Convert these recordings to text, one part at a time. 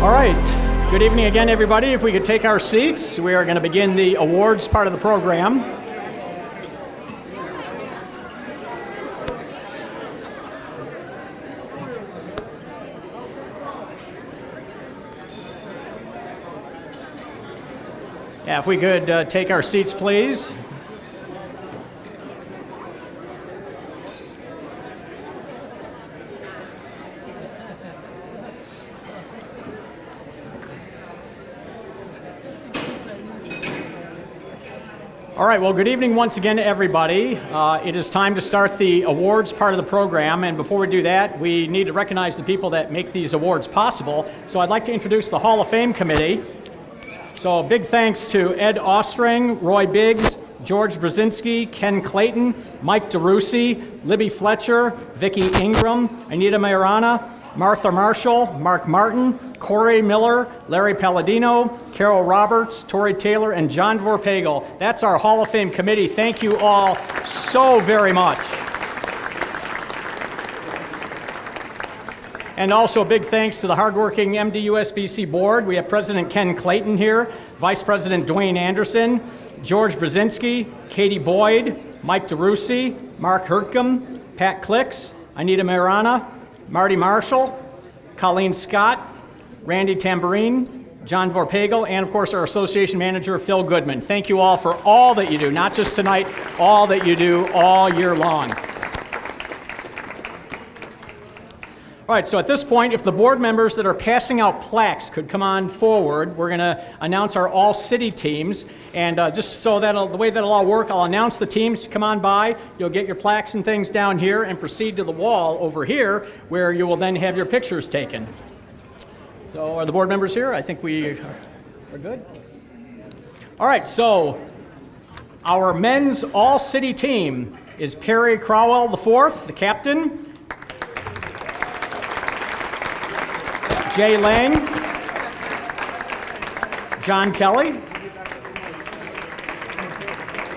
All right, good evening again, everybody. If we could take our seats, we are going to begin the awards part of the program. Yeah, if we could take our seats, please. All right, well, good evening once again to everybody. It is time to start the awards part of the program, and before we do that, we need to recognize the people that make these awards possible. So I'd like to introduce the Hall of Fame Committee. So big thanks to Ed Austreng, Roy Biggs, George Brzezinski, Ken Clayton, Mike DeRusi, Libby Fletcher, Vicki Ingram, Anita Majorana, Martha Marshall, Mark Martin, Corey Miller, Larry Palladino, Carol Roberts, Tori Taylor, and John Vorpagel. That's our Hall of Fame committee. Thank you all so very much. And also big thanks to the hardworking MDUSBC board. We have President Ken Clayton here, Vice President Dwayne Anderson, George Brzezinski, Katie Boyd, Mike DeRusi, Mark Hertcomb, Pat Clicks, Anita Majorana, Marty Marshall, Colleen Scott, Randy Tambourine, John Vorpagel, and of course our association manager, Phil Goodman. Thank you all for all that you do, not just tonight, all that you do all year long. All right, so at this point, if the board members that are passing out plaques could come on forward, we're going to announce our all-city teams. And just so that the way that'll all work, I'll announce the teams. Come on by. You'll get your plaques and things down here and proceed to the wall over here where you will then have your pictures taken. So are the board members here? I think we are good. All right, so our men's all-city team is Perry Crowell IV, the captain, Jay Lang, John Kelley,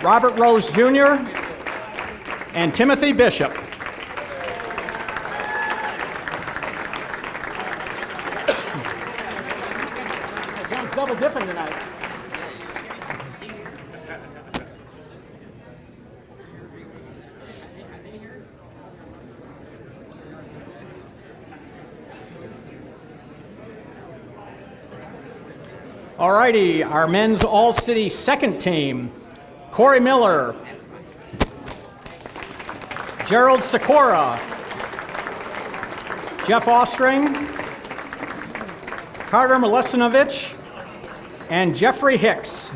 Robert Rose Jr., and Timothy Bishop. John's double dipping tonight. All righty, our men's all-city second team, Corey Miller, Gerald Sikora, Jeff Austreng, Carter Milesinovich, and Jeffrey Hicks.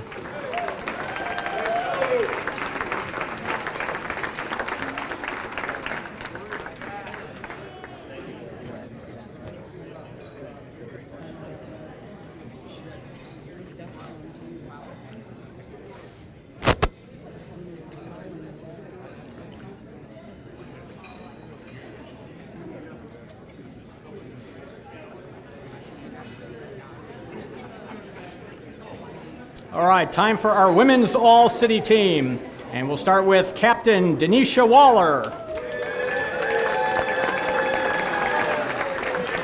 All right, time for our women's all-city team. And we'll start with Captain Denisha Waller,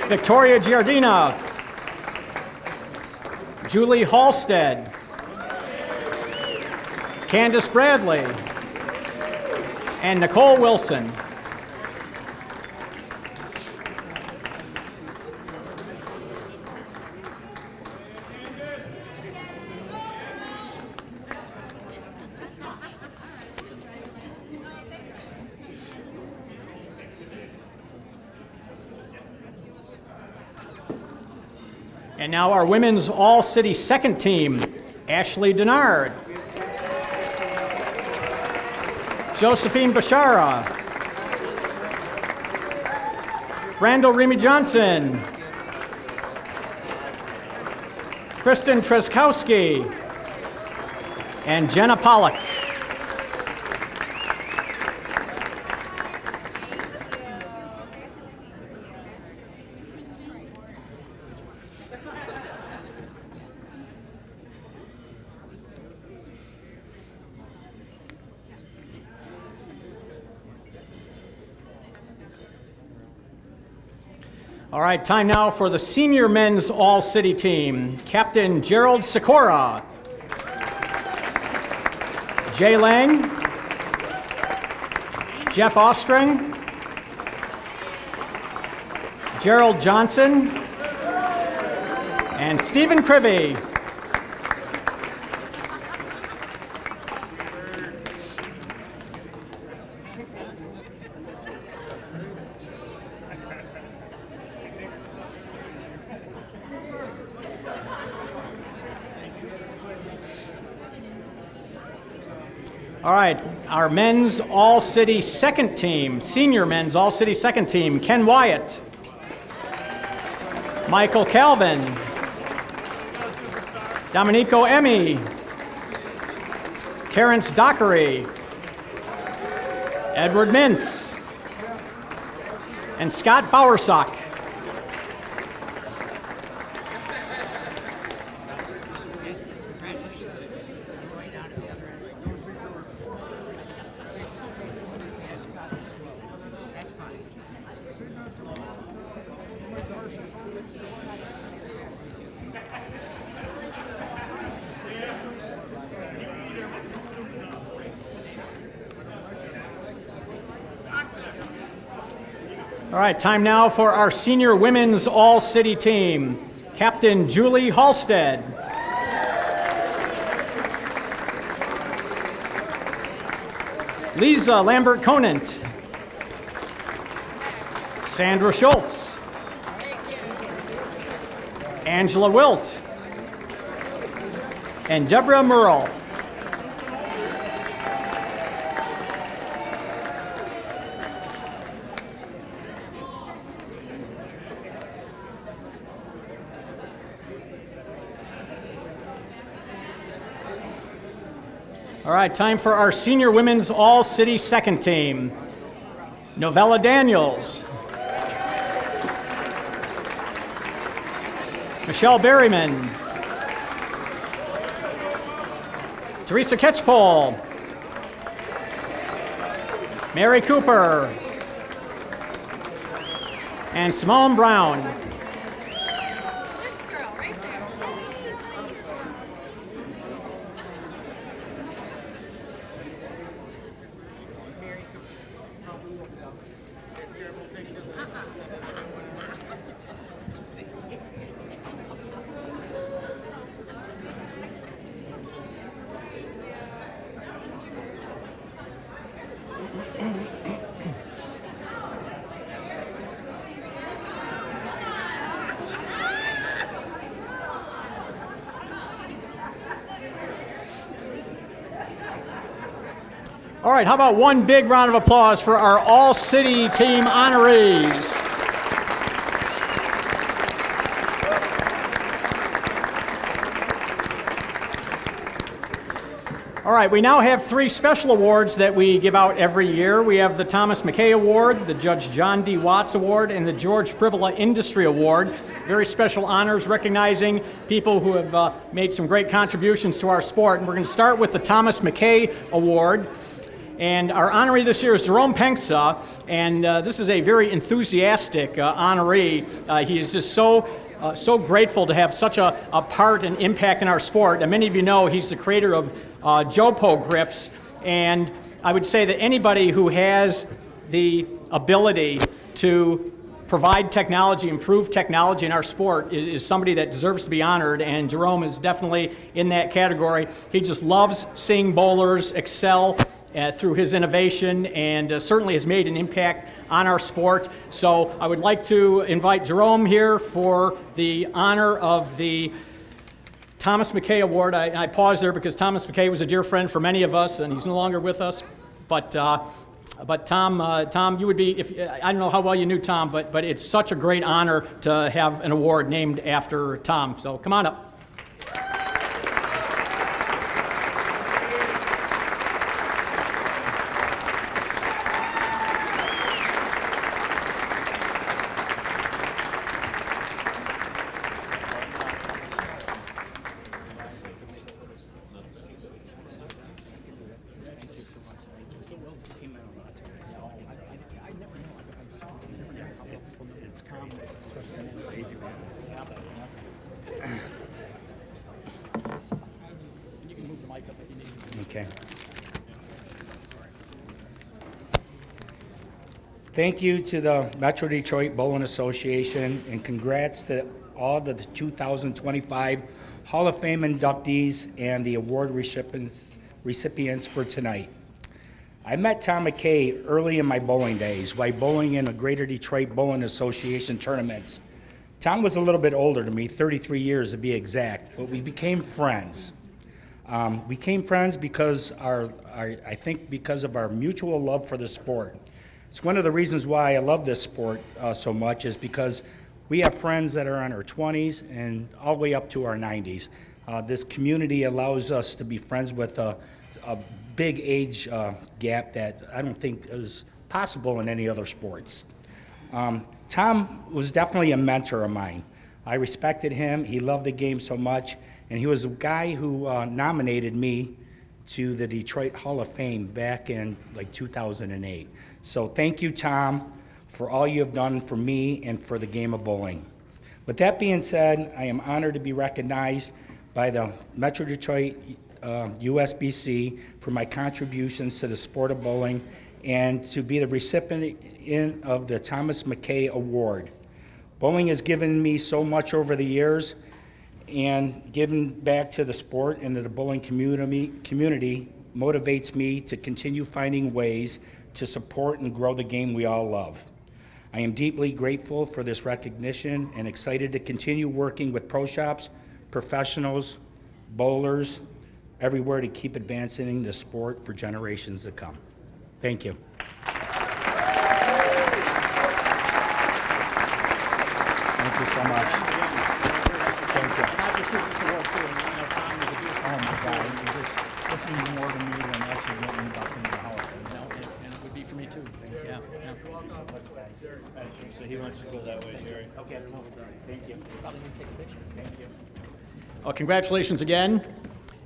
Victoria Giardina, Julie Halstead, Candace Bradley, and Nicole Wilson. And now our women's all-city second team, Ashley Denard, Josephine Bashara, Randall Remy Johnson, Kristen Treskowski, and Jenna Pollock. All right, time now for the senior men's all-city team. Captain Gerald Sikora. Jay Lang. Jeff Austreng. Gerald Johnson. And Stephen Crivey. All right, our men's all-city second team, senior men's all-city second team, Ken Wyatt, Michael Calvin, Domenico Emmy, Terrence Dockery, Edward Mintz, and Scott Bowersock. All right, time now for our senior women's all-city team. Captain Julie Halstead. Lisa Lambert-Conant. Sandra Schultz. Angela Wilt. And Deborah Murrell. All right, time for our senior women's all-city second team. Novella Daniels. Michelle Berryman. Teresa Ketchpole. Mary Cooper. And Simone Brown. All right, how about one big round of applause for our all-city team honorees? All right, we now have three special awards that we give out every year. We have the Thomas McKay Award, the Judge John D. Watts Award, and the George Privola Industry Award. Very special honors recognizing people who have made some great contributions to our sport. And we're going to start with the Thomas McKay Award. And our honoree this year is Jerome Penxa, and this is a very enthusiastic honoree. He is just so grateful to have such a part and impact in our sport. And many of you know he's the creator of Jopo grips, and I would say that anybody who has the ability to provide technology, improve technology in our sport is somebody that deserves to be honored, and Jerome is definitely in that category. He just loves seeing bowlers excel through his innovation, and certainly has made an impact on our sport. So I would like to invite Jerome here for the honor of the Thomas McKay Award. I pause there because Thomas McKay was a dear friend for many of us, and he's no longer with us. But Tom, you would be, I don't know how well you knew Tom, but it's such a great honor to have an award named after Tom. So come on up. Okay. Thank you to the Metro Detroit Bowling Association, and congrats to all the 2025 Hall of Fame inductees and the award recipients for tonight. I met Tom McKay early in my bowling days while bowling in the Greater Detroit Bowling Association tournaments. Tom was a little bit older than me, 33 years to be exact, but we became friends. We became friends because I think because of our mutual love for the sport. It's one of the reasons why I love this sport so much is because we have friends that are in our 20s and all the way up to our 90s. This community allows us to be friends with a big age gap that I don't think is possible in any other sports. Tom was definitely a mentor of mine. I respected him. He loved the game so much, and he was a guy who nominated me to the Detroit Hall of Fame back in like 2008. So thank you, Tom, for all you have done for me and for the game of bowling. With that being said, I am honored to be recognized by the Metro Detroit USBC for my contributions to the sport of bowling and to be the recipient of the Thomas McKay Award. Bowling has given me so much over the years, and giving back to the sport and to the bowling community motivates me to continue finding ways to support and grow the game we all love. I am deeply grateful for this recognition and excited to continue working with pro shops, professionals, bowlers, everywhere to keep advancing the sport for generations to come. Thank you. Thank you so much. Thank you. And I received this award too, and Tom was a dear Oh friend. my God, this means more to me than actually getting inducted into the Hall of Fame. And it would be for me too. Yeah. Thank you so much, guys. So he wants to go that way, Jerry. Okay, thank you. Probably need to take a picture. Thank you. Well, congratulations again.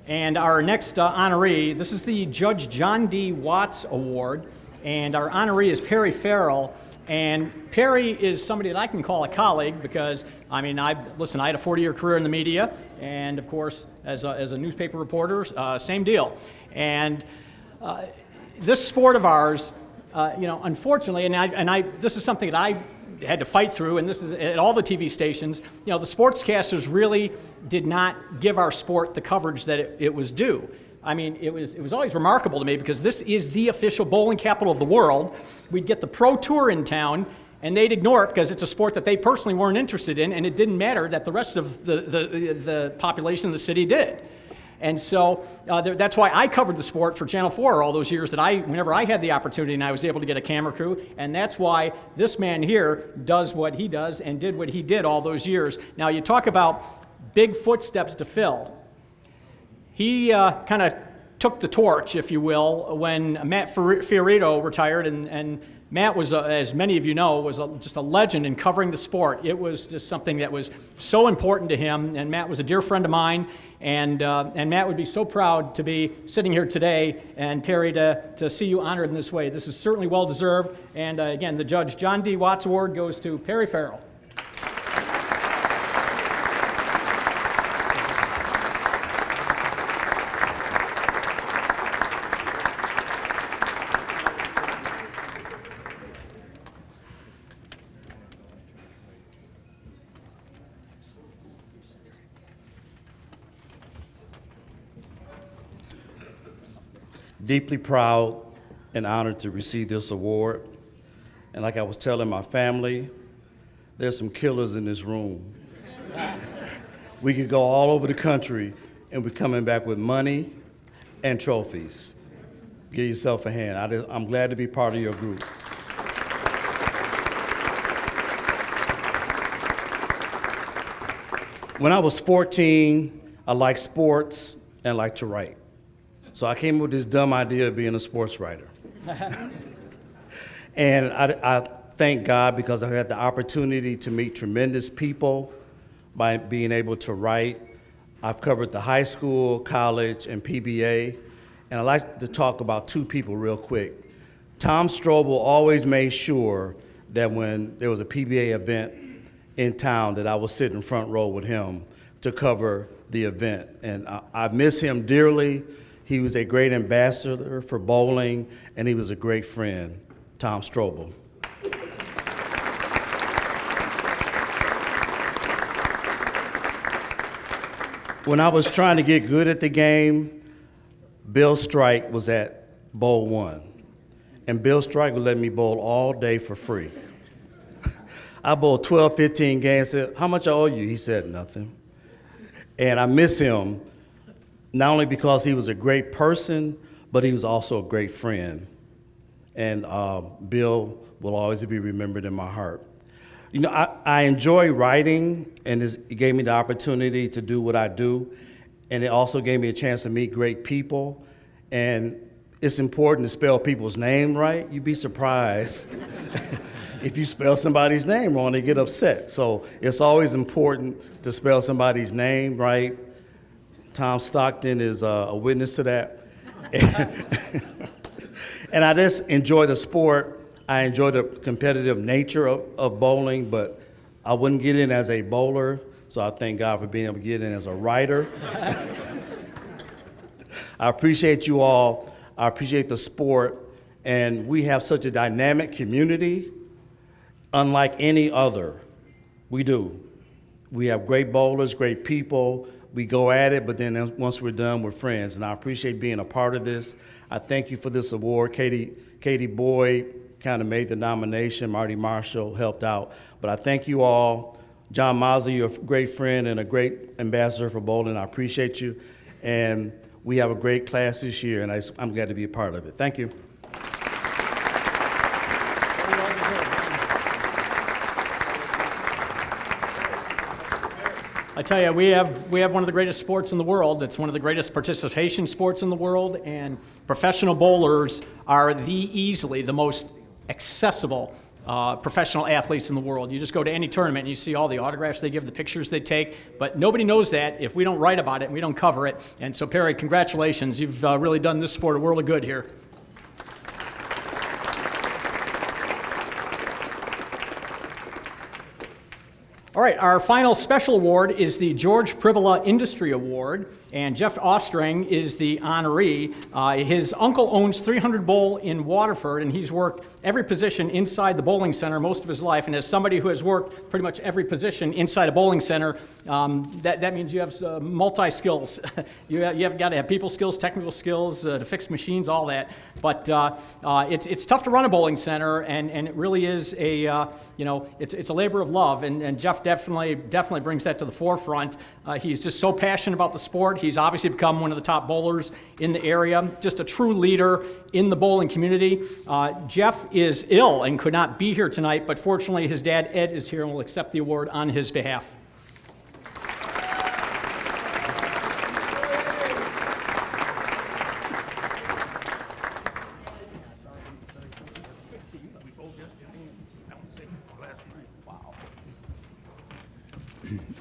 And our next honoree, this is the Judge John D. Watts Award, and our honoree is Perry Farrell. And Perry is somebody that I can call a colleague because, I mean, I had a 40-year career in the media, and of course, as a newspaper reporter, same deal. And this sport of ours, unfortunately, this is something that I had to fight through, and this is at all the TV stations. The sportscasters really did not give our sport the coverage that it was due. I mean, it was always remarkable to me because this is the official bowling capital of the world. We'd get the Pro Tour in town, and they'd ignore it because it's a sport that they personally weren't interested in, and it didn't matter that the rest of the population of the city did. And so that's why I covered the sport for Channel 4 all those years whenever I had the opportunity and I was able to get a camera crew. And that's why this man here does what he does and did what he did all those years. Now, you talk about big footsteps to fill. He kind of took the torch, if you will, when Matt Fiorito retired. And Matt was, as many of you know, was just a legend in covering the sport. It was just something that was so important to him. And Matt was a dear friend of mine. And Matt would be so proud to be sitting here today, and Perry, to see you honored in this way. This is certainly well-deserved. And again, the Judge John D. Watts Award goes to Perry Farrell. Deeply proud and honored to receive this award. And like I was telling my family, there's some killers in this room. We could go all over the country and we're coming back with money and trophies. Give yourself a hand. I'm glad to be part of your group. When I was 14, I liked sports and liked to write. So I came up with this dumb idea of being a sports writer. And I thank God because I had the opportunity to meet tremendous people by being able to write. I've covered the high school, college, and PBA. And I'd like to talk about two people real quick. Tom Strobel always made sure that when there was a PBA event in town that I was sitting front row with him to cover the event. And I miss him dearly. He was a great ambassador for bowling, and he was a great friend, Tom Strobel. When I was trying to get good at the game, Bill Strike was at Bowl 1. And Bill Strike would let me bowl all day for free. I bowled 12, 15 games, said, "How much I owe you?" He said, "Nothing." And I miss him, not only because he was a great person, but he was also a great friend. And Bill will always be remembered in my heart. You know, I enjoy writing, and it gave me the opportunity to do what I do, and it also gave me a chance to meet great people. And it's important to spell people's name right. You'd be surprised if you spell somebody's name wrong, they get upset. So it's always important to spell somebody's name right. Tom Stockton is a witness to that. And I just enjoy the sport. I enjoy the competitive nature of bowling, but I wouldn't get in as a bowler, so I thank God for being able to get in as a writer. I appreciate you all. I appreciate the sport, and we have such a dynamic community, unlike any other. We do. We have great bowlers, great people. We go at it, but then once we're done, we're friends, and I appreciate being a part of this. I thank you for this award. Katie Boyd kind of made the nomination. Marty Marshall helped out. But I thank you all. John Mosley, you're a great friend and a great ambassador for bowling. I appreciate you. And we have a great class this year, and I'm glad to be a part of it. Thank you. I tell you, we have one of the greatest sports in the world. It's one of the greatest participation sports in the world, and professional bowlers are easily the most accessible professional athletes in the world. You just go to any tournament and you see all the autographs they give, the pictures they take, but nobody knows that if we don't write about it and we don't cover it. And so, Perry, congratulations. You've really done this sport a world of good here. All right, our final special award is the George Pribola Industry Award, and Jeff Austreng is the honoree. His uncle owns 300 Bowl in Waterford, and he's worked every position inside the bowling center most of his life. And as somebody who has worked pretty much every position inside a bowling center, that means you have multi-skills. you have got to have people skills, technical skills, to fix machines, all that. But it's tough to run a bowling center, and it really is it's a labor of love. And Jeff definitely brings that to the forefront. He's just so passionate about the sport. He's obviously become one of the top bowlers in the area, just a true leader in the bowling community. Jeff is ill and could not be here tonight, but fortunately his dad, Ed, is here and will accept the award on his behalf.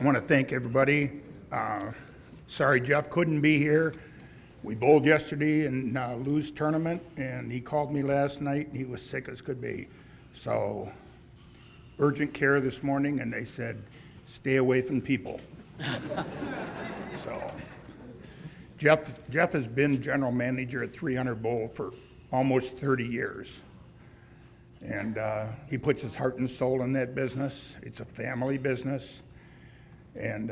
I want to thank everybody. Sorry Jeff couldn't be here. We bowled yesterday in Lou's tournament, and he called me last night, and he was sick as could be. So urgent care this morning, and they said, stay away from people. So Jeff has been general manager at 300 Bowl for almost 30 years. And he puts his heart and soul in that business. It's a family business. And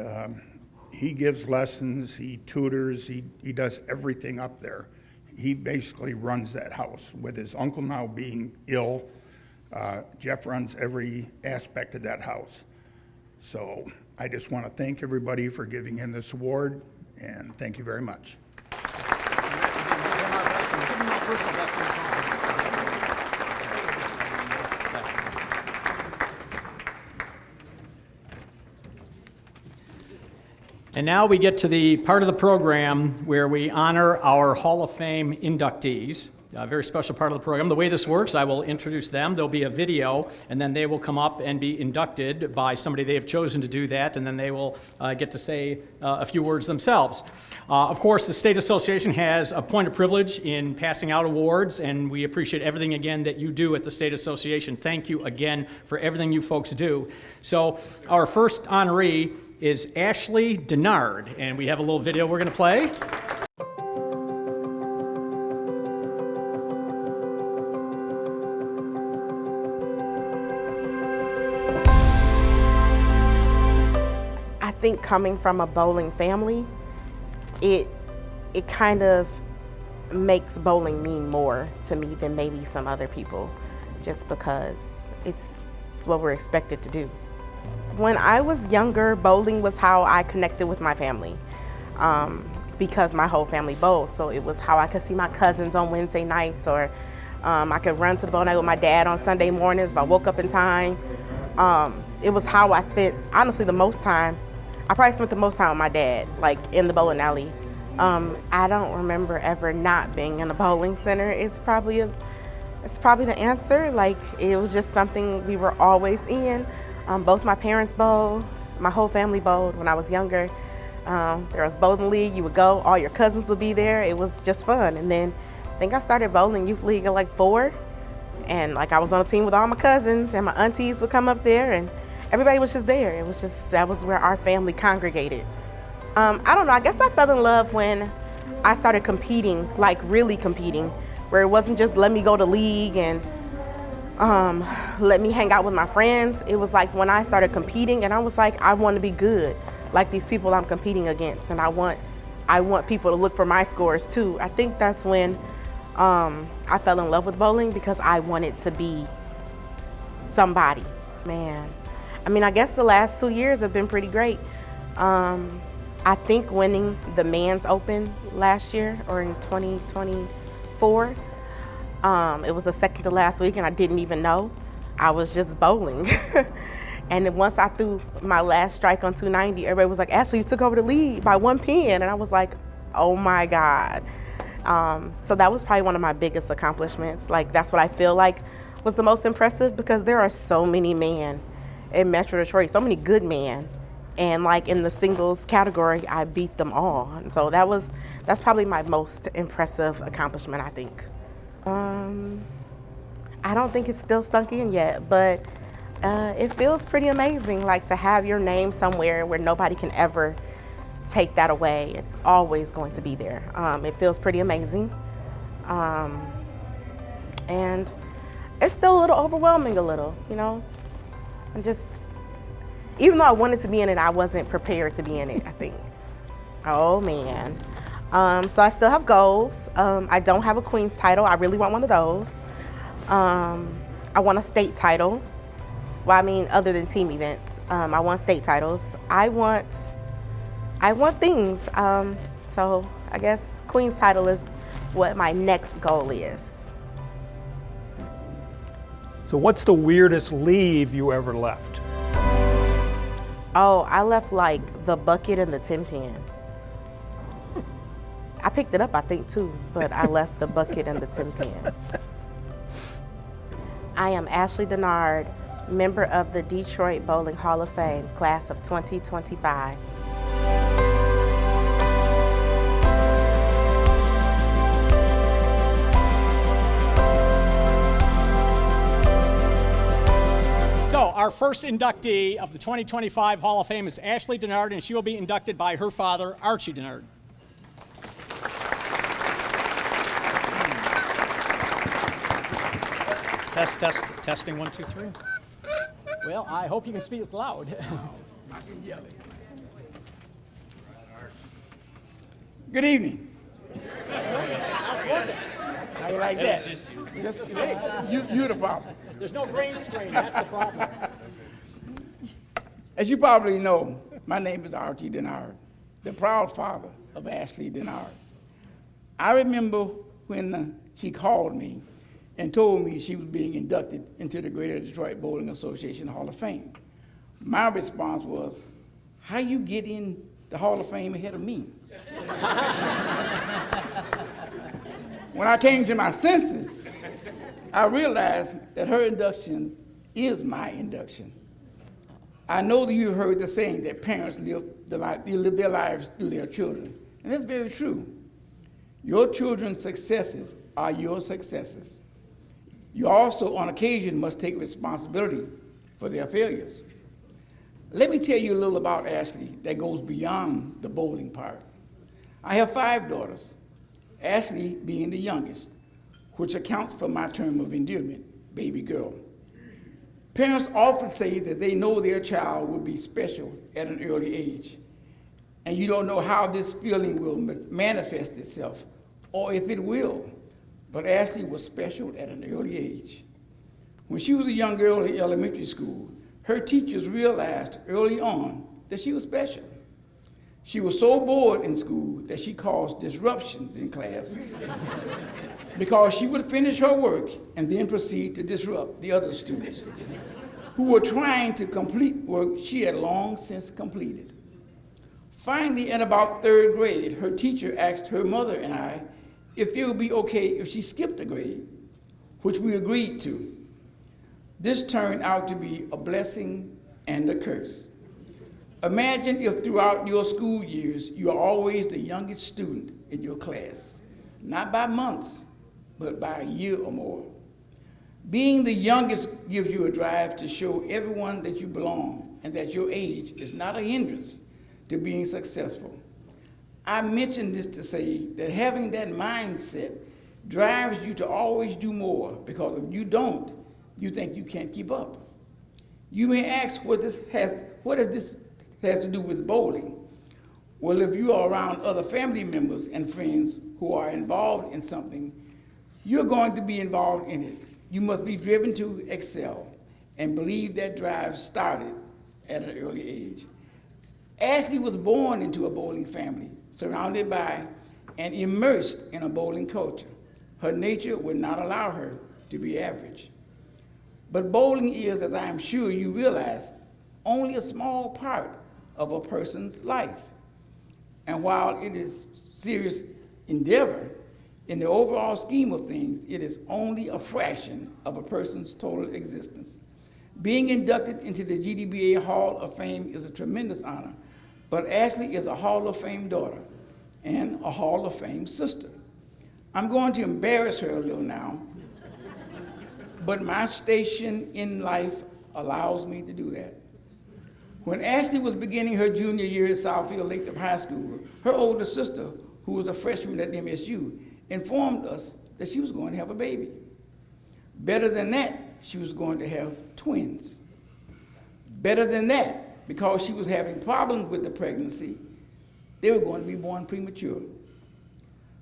he gives lessons, he tutors, he does everything up there. He basically runs that house. With his uncle now being ill, Jeff runs every aspect of that house. So I just want to thank everybody for giving him this award, and thank you very much. And now we get to the part of the program where we honor our Hall of Fame inductees. A very special part of the program. The way this works, I will introduce them. There'll be a video, and then they will come up and be inducted by somebody they have chosen to do that, and then they will get to say a few words themselves. Of course, the State Association has a point of privilege in passing out awards, and we appreciate everything, again, that you do at the State Association. Thank you again for everything you folks do. So our first honoree is Ashley Denard, and we have a little video we're going to play. coming from a bowling family, it kind of makes bowling mean more to me than maybe some other people, just because it's what we're expected to do. When I was younger, bowling was how I connected with my family, because my whole family bowled. So it was how I could see my cousins on Wednesday nights, or I could run to the bowl night with my dad on Sunday mornings if I woke up in time. It was how I spent, honestly, the most time. I probably spent the most time with my dad, like in the bowling alley. I don't remember ever not being in a bowling center. It's probably the answer. Like, it was just something we were always in. Both my parents bowled, my whole family bowled when I was younger. There was bowling league, you would go, all your cousins would be there. It was just fun. And then I think I started bowling youth league at like 4. And like I was on a team with all my cousins, and my aunties would come up there, and everybody was just there. That was where our family congregated. I don't know, I guess I fell in love when I started competing, like really competing, where it wasn't just let me go to league and let me hang out with my friends. It was like when I started competing, and I was like, I want to be good like these people I'm competing against, and I want people to look for my scores too. I think that's when I fell in love with bowling, because I wanted to be somebody. Man, I mean, I guess the last 2 years have been pretty great. I think winning the Men's Open last year, or in 2024, it was the second to last week, and I didn't even know. I was just bowling. And then once I threw my last strike on 290, everybody was like, Ashley, you took over the lead by 1 pin. And I was like, oh my God. So that was probably one of my biggest accomplishments. Like, that's what I feel like was the most impressive, because there are so many men in Metro Detroit, so many good men. And like in the singles category, I beat them all. And so that's probably my most impressive accomplishment, I think. I don't think it's still stunk in yet, but it feels pretty amazing, like to have your name somewhere where nobody can ever take that away. It's always going to be there. It feels pretty amazing. And it's still a little overwhelming, you know? And just, even though I wanted to be in it, I wasn't prepared to be in it, I think. Oh man. So I still have goals. I don't have a Queen's title. I really want one of those. I want a state title. Well, I mean, other than team events. I want state titles. I want things. So I guess Queen's title is what my next goal is. So what's the weirdest leave you ever left? Oh, I left like the bucket and the tin pan. I picked it up, I think, too, but I left the bucket and the tin pan. I am Ashley Denard, member of the Detroit Bowling Hall of Fame, class of 2025. So our first inductee of the 2025 Hall of Fame is Ashley Denard, and she will be inducted by her father, Archie Denard. Testing 1, 2, 3. Well, I hope you can speak loud. I can yell it. Good evening. How you like that? You're the problem. There's no green screen, that's the problem. As you probably know, my name is Archie Denard, the proud father of Ashley Denard. I remember when she called me and told me she was being inducted into the Greater Detroit Bowling Association Hall of Fame. My response was, how you get in the Hall of Fame ahead of me? When I came to my senses, I realized that her induction is my induction. I know that you heard the saying that parents live their lives through their children, and that's very true. Your children's successes are your successes. You also, on occasion, must take responsibility for their failures. Let me tell you a little about Ashley that goes beyond the bowling part. I have 5 daughters, Ashley being the youngest, which accounts for my term of endearment, baby girl. Parents often say that they know their child will be special at an early age, and you don't know how this feeling will manifest itself or if it will. But Ashley was special at an early age. When she was a young girl in elementary school, her teachers realized early on that she was special. She was so bored in school that she caused disruptions in class because she would finish her work and then proceed to disrupt the other students who were trying to complete work she had long since completed. Finally, in about third grade, her teacher asked her mother and I if it would be okay if she skipped a grade, which we agreed to. This turned out to be a blessing and a curse. Imagine if throughout your school years, you are always the youngest student in your class, not by months, but by a year or more. Being the youngest gives you a drive to show everyone that you belong and that your age is not a hindrance to being successful. I mention this to say that having that mindset drives you to always do more, because if you don't, you think you can't keep up. You may ask what this has to do with bowling. Well, if you are around other family members and friends who are involved in something, you're going to be involved in it. You must be driven to excel and believe that drive started at an early age. Ashley was born into a bowling family, surrounded by and immersed in a bowling culture. Her nature would not allow her to be average. But bowling is, as I am sure you realize, only a small part of a person's life. And while it is a serious endeavor, in the overall scheme of things, it is only a fraction of a person's total existence. Being inducted into the GDBA Hall of Fame is a tremendous honor, but Ashley is a Hall of Fame daughter and a Hall of Fame sister. I'm going to embarrass her a little now, but my station in life allows me to do that. When Ashley was beginning her junior year at Southfield Lathrop High School, her older sister, who was a freshman at MSU, informed us that she was going to have a baby. Better than that, she was going to have twins. Better than that, because she was having problems with the pregnancy, they were going to be born premature.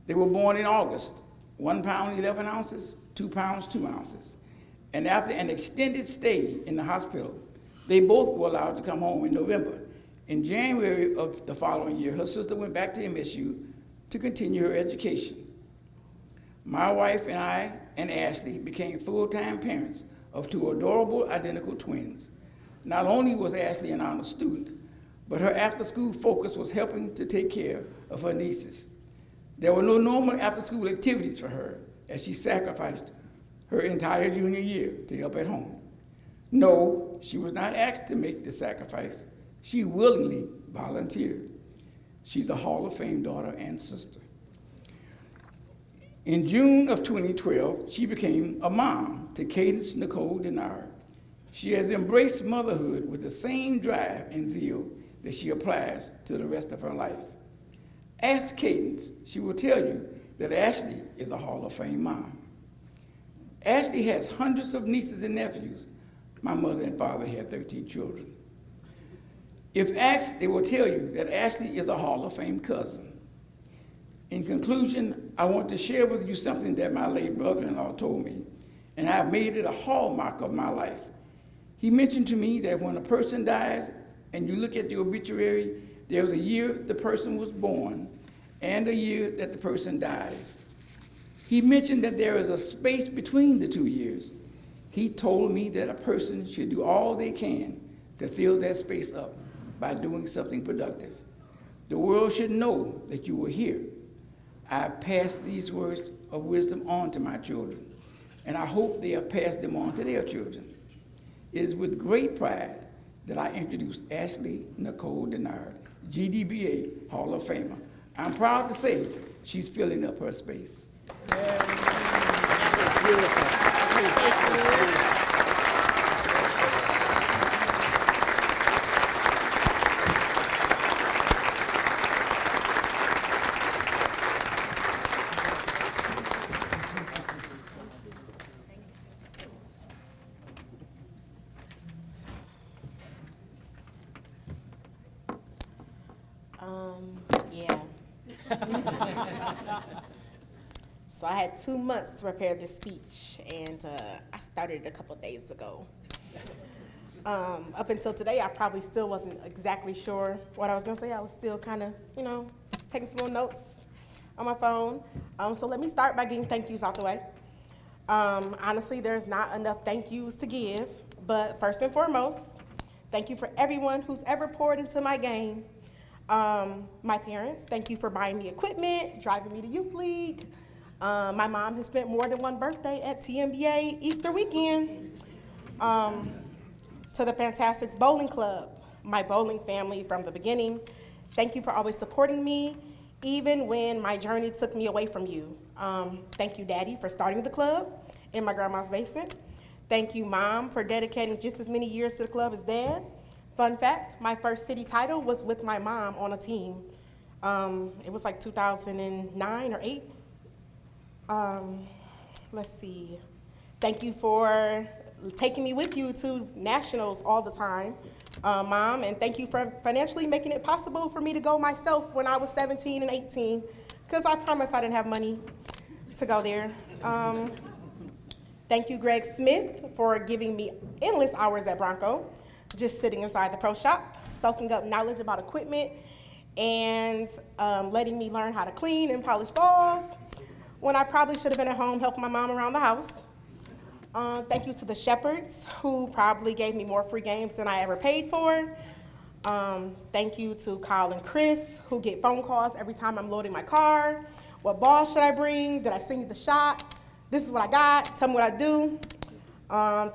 They were born in August, 1 pound 11 ounces, 2 pounds 2 ounces. And after an extended stay in the hospital, they both were allowed to come home in November. In January of the following year, her sister went back to MSU to continue her education. My wife and I and Ashley became full-time parents of 2 adorable identical twins. Not only was Ashley an honor student, but her after-school focus was helping to take care of her nieces. There were no normal after-school activities for her, as she sacrificed her entire junior year to help at home. No, she was not asked to make this sacrifice. She willingly volunteered. She's a Hall of Fame daughter and sister. In June of 2012, she became a mom to Cadence Nicole Denard. She has embraced motherhood with the same drive and zeal that she applies to the rest of her life. Ask Cadence, she will tell you that Ashley is a Hall of Fame mom. Ashley has hundreds of nieces and nephews. My mother and father had 13 children. If asked, they will tell you that Ashley is a Hall of Fame cousin. In conclusion, I want to share with you something that my late brother-in-law told me, and I've made it a hallmark of my life. He mentioned to me that when a person dies and you look at the obituary, there's a year the person was born and a year that the person dies. He mentioned that there is a space between the 2 years. He told me that a person should do all they can to fill that space up by doing something productive. The world should know that you were here. I passed these words of wisdom on to my children, and I hope they have passed them on to their children. It is with great pride that I introduce Ashley Nicole Denard, GDBA Hall of Famer. I'm proud to say she's filling up her space. That's beautiful. So I had 2 months to prepare this speech, and I started a couple days ago. Up until today, I probably still wasn't exactly sure what I was gonna say. I was still kind of, just taking some little notes on my phone. So let me start by getting thank yous out the way. Honestly, there's not enough thank yous to give, but first and foremost, thank you for everyone who's ever poured into my game. My parents, thank you for buying me equipment, driving me to youth league. My mom has spent more than one birthday at TMBA Easter weekend. To the Fantastics Bowling Club, my bowling family from the beginning, thank you for always supporting me, even when my journey took me away from you. Thank you, Daddy, for starting the club in my grandma's basement. Thank you, Mom, for dedicating just as many years to the club as Dad. Fun fact, my first city title was with my mom on a team. It was like 2009 or 8. Let's see. Thank you for taking me with you to nationals all the time, Mom, and thank you for financially making it possible for me to go myself when I was 17 and 18, because I promised I didn't have money to go there. Thank you, Greg Smith, for giving me endless hours at Bronco, just sitting inside the pro shop, soaking up knowledge about equipment, and letting me learn how to clean and polish balls, when I probably should have been at home helping my mom around the house. Thank you to the Shepherds, who probably gave me more free games than I ever paid for. Thank you to Kyle and Chris, who get phone calls every time I'm loading my car. What ball should I bring? Did I send you the shot? This is what I got. Tell me what I do.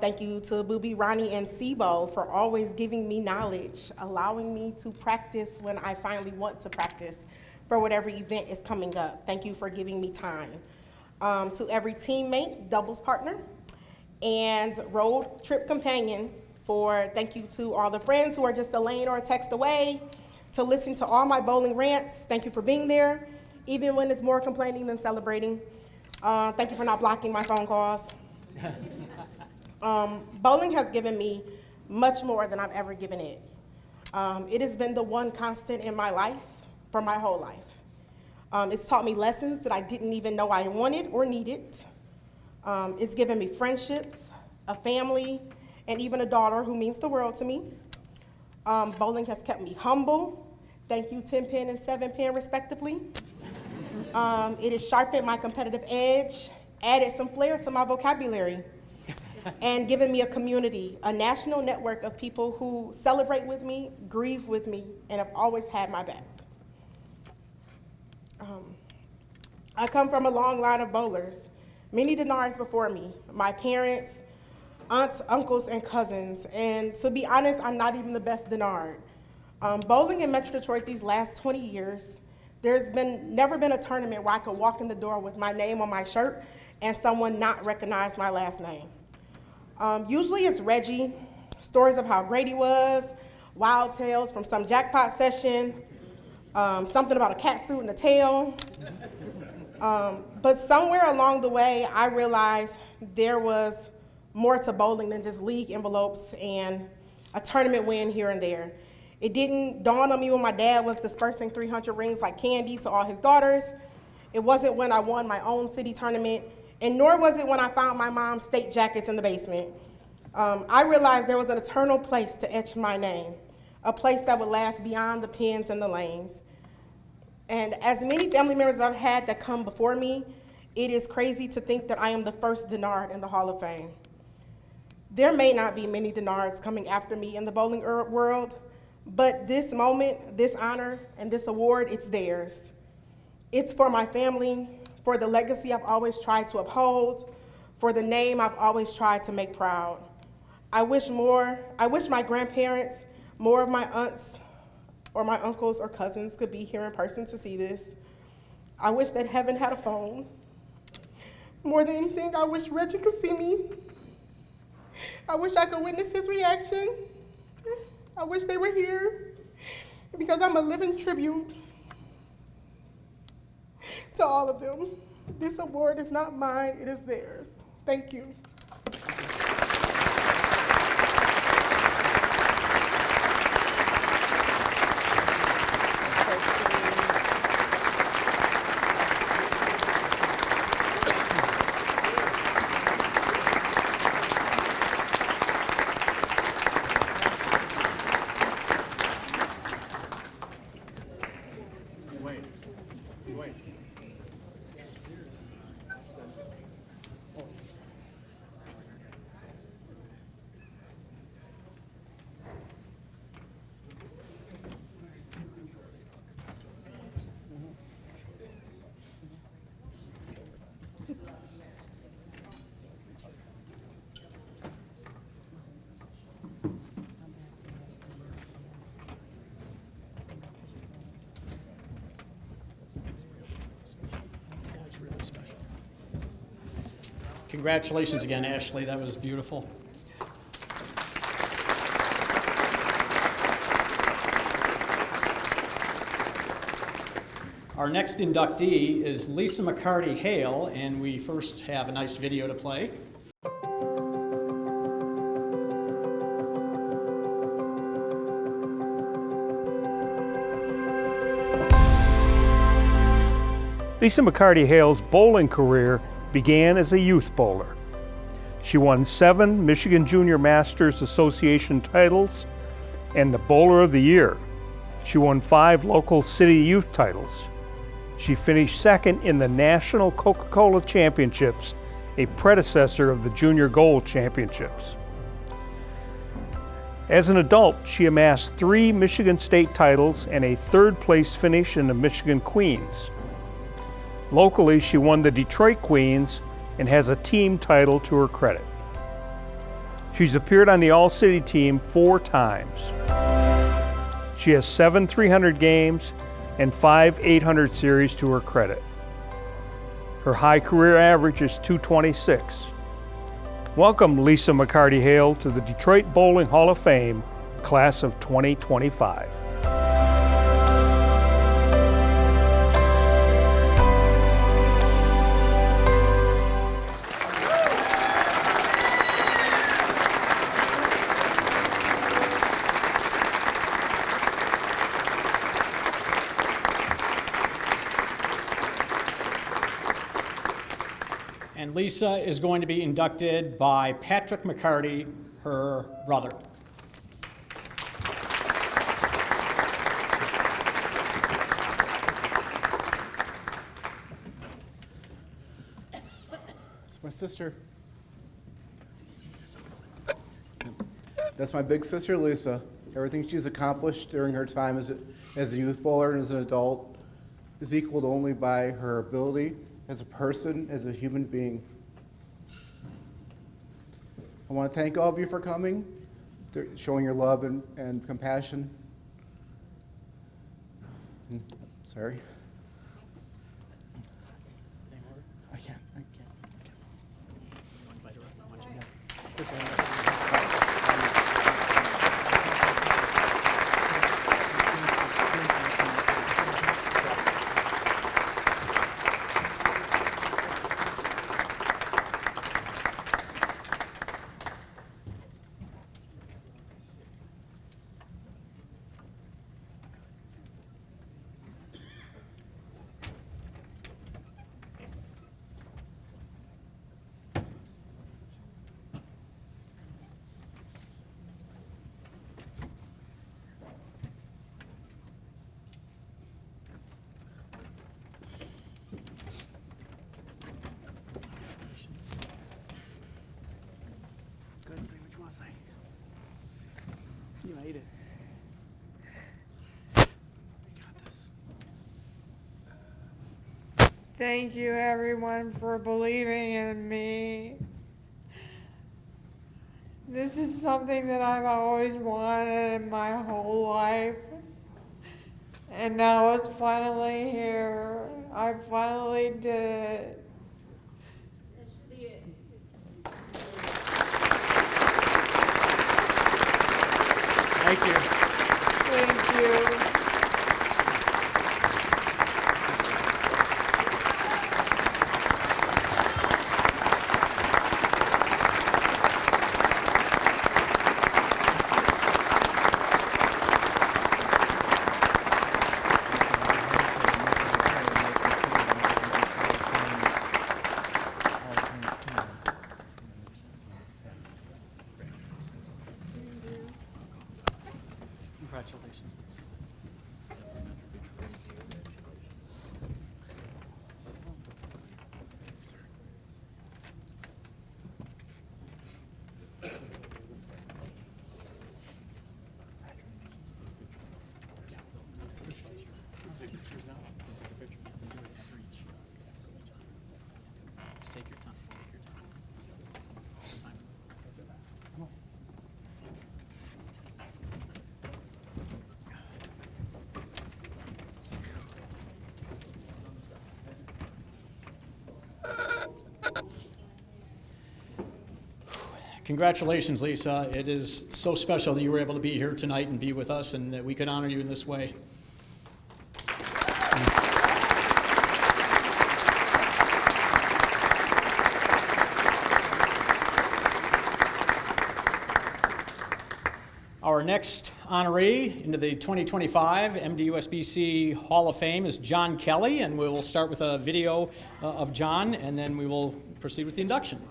Thank you to Booby, Ronnie, and Sibo for always giving me knowledge, allowing me to practice when I finally want to practice for whatever event is coming up. Thank you for giving me time. To every teammate, doubles partner, and road trip companion, thank you to all the friends who are just a lane or a text away, to listen to all my bowling rants. Thank you for being there, even when it's more complaining than celebrating. Thank you for not blocking my phone calls. Bowling has given me much more than I've ever given it. It has been the one constant in my life for my whole life. It's taught me lessons that I didn't even know I wanted or needed. It's given me friendships, a family, and even a daughter who means the world to me. Bowling has kept me humble. Thank you, 10-pin and 7-pin, respectively. It has sharpened my competitive edge, added some flair to my vocabulary, and given me a community, a national network of people who celebrate with me, grieve with me, and have always had my back. I come from a long line of bowlers, many Denards before me, my parents, aunts, uncles, and cousins, and to be honest, I'm not even the best Denard. Bowling in Metro Detroit these last 20 years, there's never been a tournament where I could walk in the door with my name on my shirt and someone not recognize my last name. Usually it's Reggie, stories of how great he was, wild tales from some jackpot session, something about a cat suit and a tail. But somewhere along the way, I realized there was more to bowling than just league envelopes and a tournament win here and there. It didn't dawn on me when my dad was dispersing 300 rings like candy to all his daughters. It wasn't when I won my own city tournament, and nor was it when I found my mom's state jackets in the basement. I realized there was an eternal place to etch my name, a place that would last beyond the pins and the lanes. And as many family members I've had that come before me, it is crazy to think that I am the first Denard in the Hall of Fame. There may not be many Denards coming after me in the bowling world, but this moment, this honor, and this award, it's theirs. It's for my family, for the legacy I've always tried to uphold, for the name I've always tried to make proud. I wish my grandparents, more of my aunts, or my uncles or cousins could be here in person to see this. I wish that heaven had a phone. More than anything, I wish Reggie could see me. I wish I could witness his reaction. I wish they were here, because I'm a living tribute to all of them. This award is not mine, it is theirs. Thank you. Congratulations again, Ashley. That was beautiful. Our next inductee is Lisa McCardy Hale, and we first have a nice video to play. Lisa McCardy Hale's bowling career began as a youth bowler. She won 7 Michigan Junior Masters Association titles and the Bowler of the Year. She won 5 local city youth titles. She finished second in the National Coca-Cola Championships, a predecessor of the Junior Gold Championships. As an adult, she amassed 3 Michigan State titles and a 3rd place finish in the Michigan Queens. Locally, she won the Detroit Queens and has a team title to her credit. She's appeared on the All-City team 4 times. She has 7 300 games and 5 800 series to her credit. Her high career average is .226. Welcome Lisa McCardy Hale to the Detroit Bowling Hall of Fame, class of 2025. And Lisa is going to be inducted by Patrick McCardy, her brother. It's my sister. That's my big sister, Lisa. Everything she's accomplished during her time as a youth bowler and as an adult is equaled only by her ability as a person, as a human being. I want to thank all of you for coming, showing your love and compassion. Sorry. I can't. Say what you want to say. You made it. You got this. Thank you, everyone, for believing in me. This is something that I've always wanted in my whole life. And now it's finally here. I finally did it. Thank you. Thank you. Congratulations, Lisa. It is so special that you were able to be here tonight and be with us, and that we could honor you in this way. Our next honoree into the 2025 MDUSBC Hall of Fame is John Kelley, and we will start with a video of John, and then we will proceed with the induction.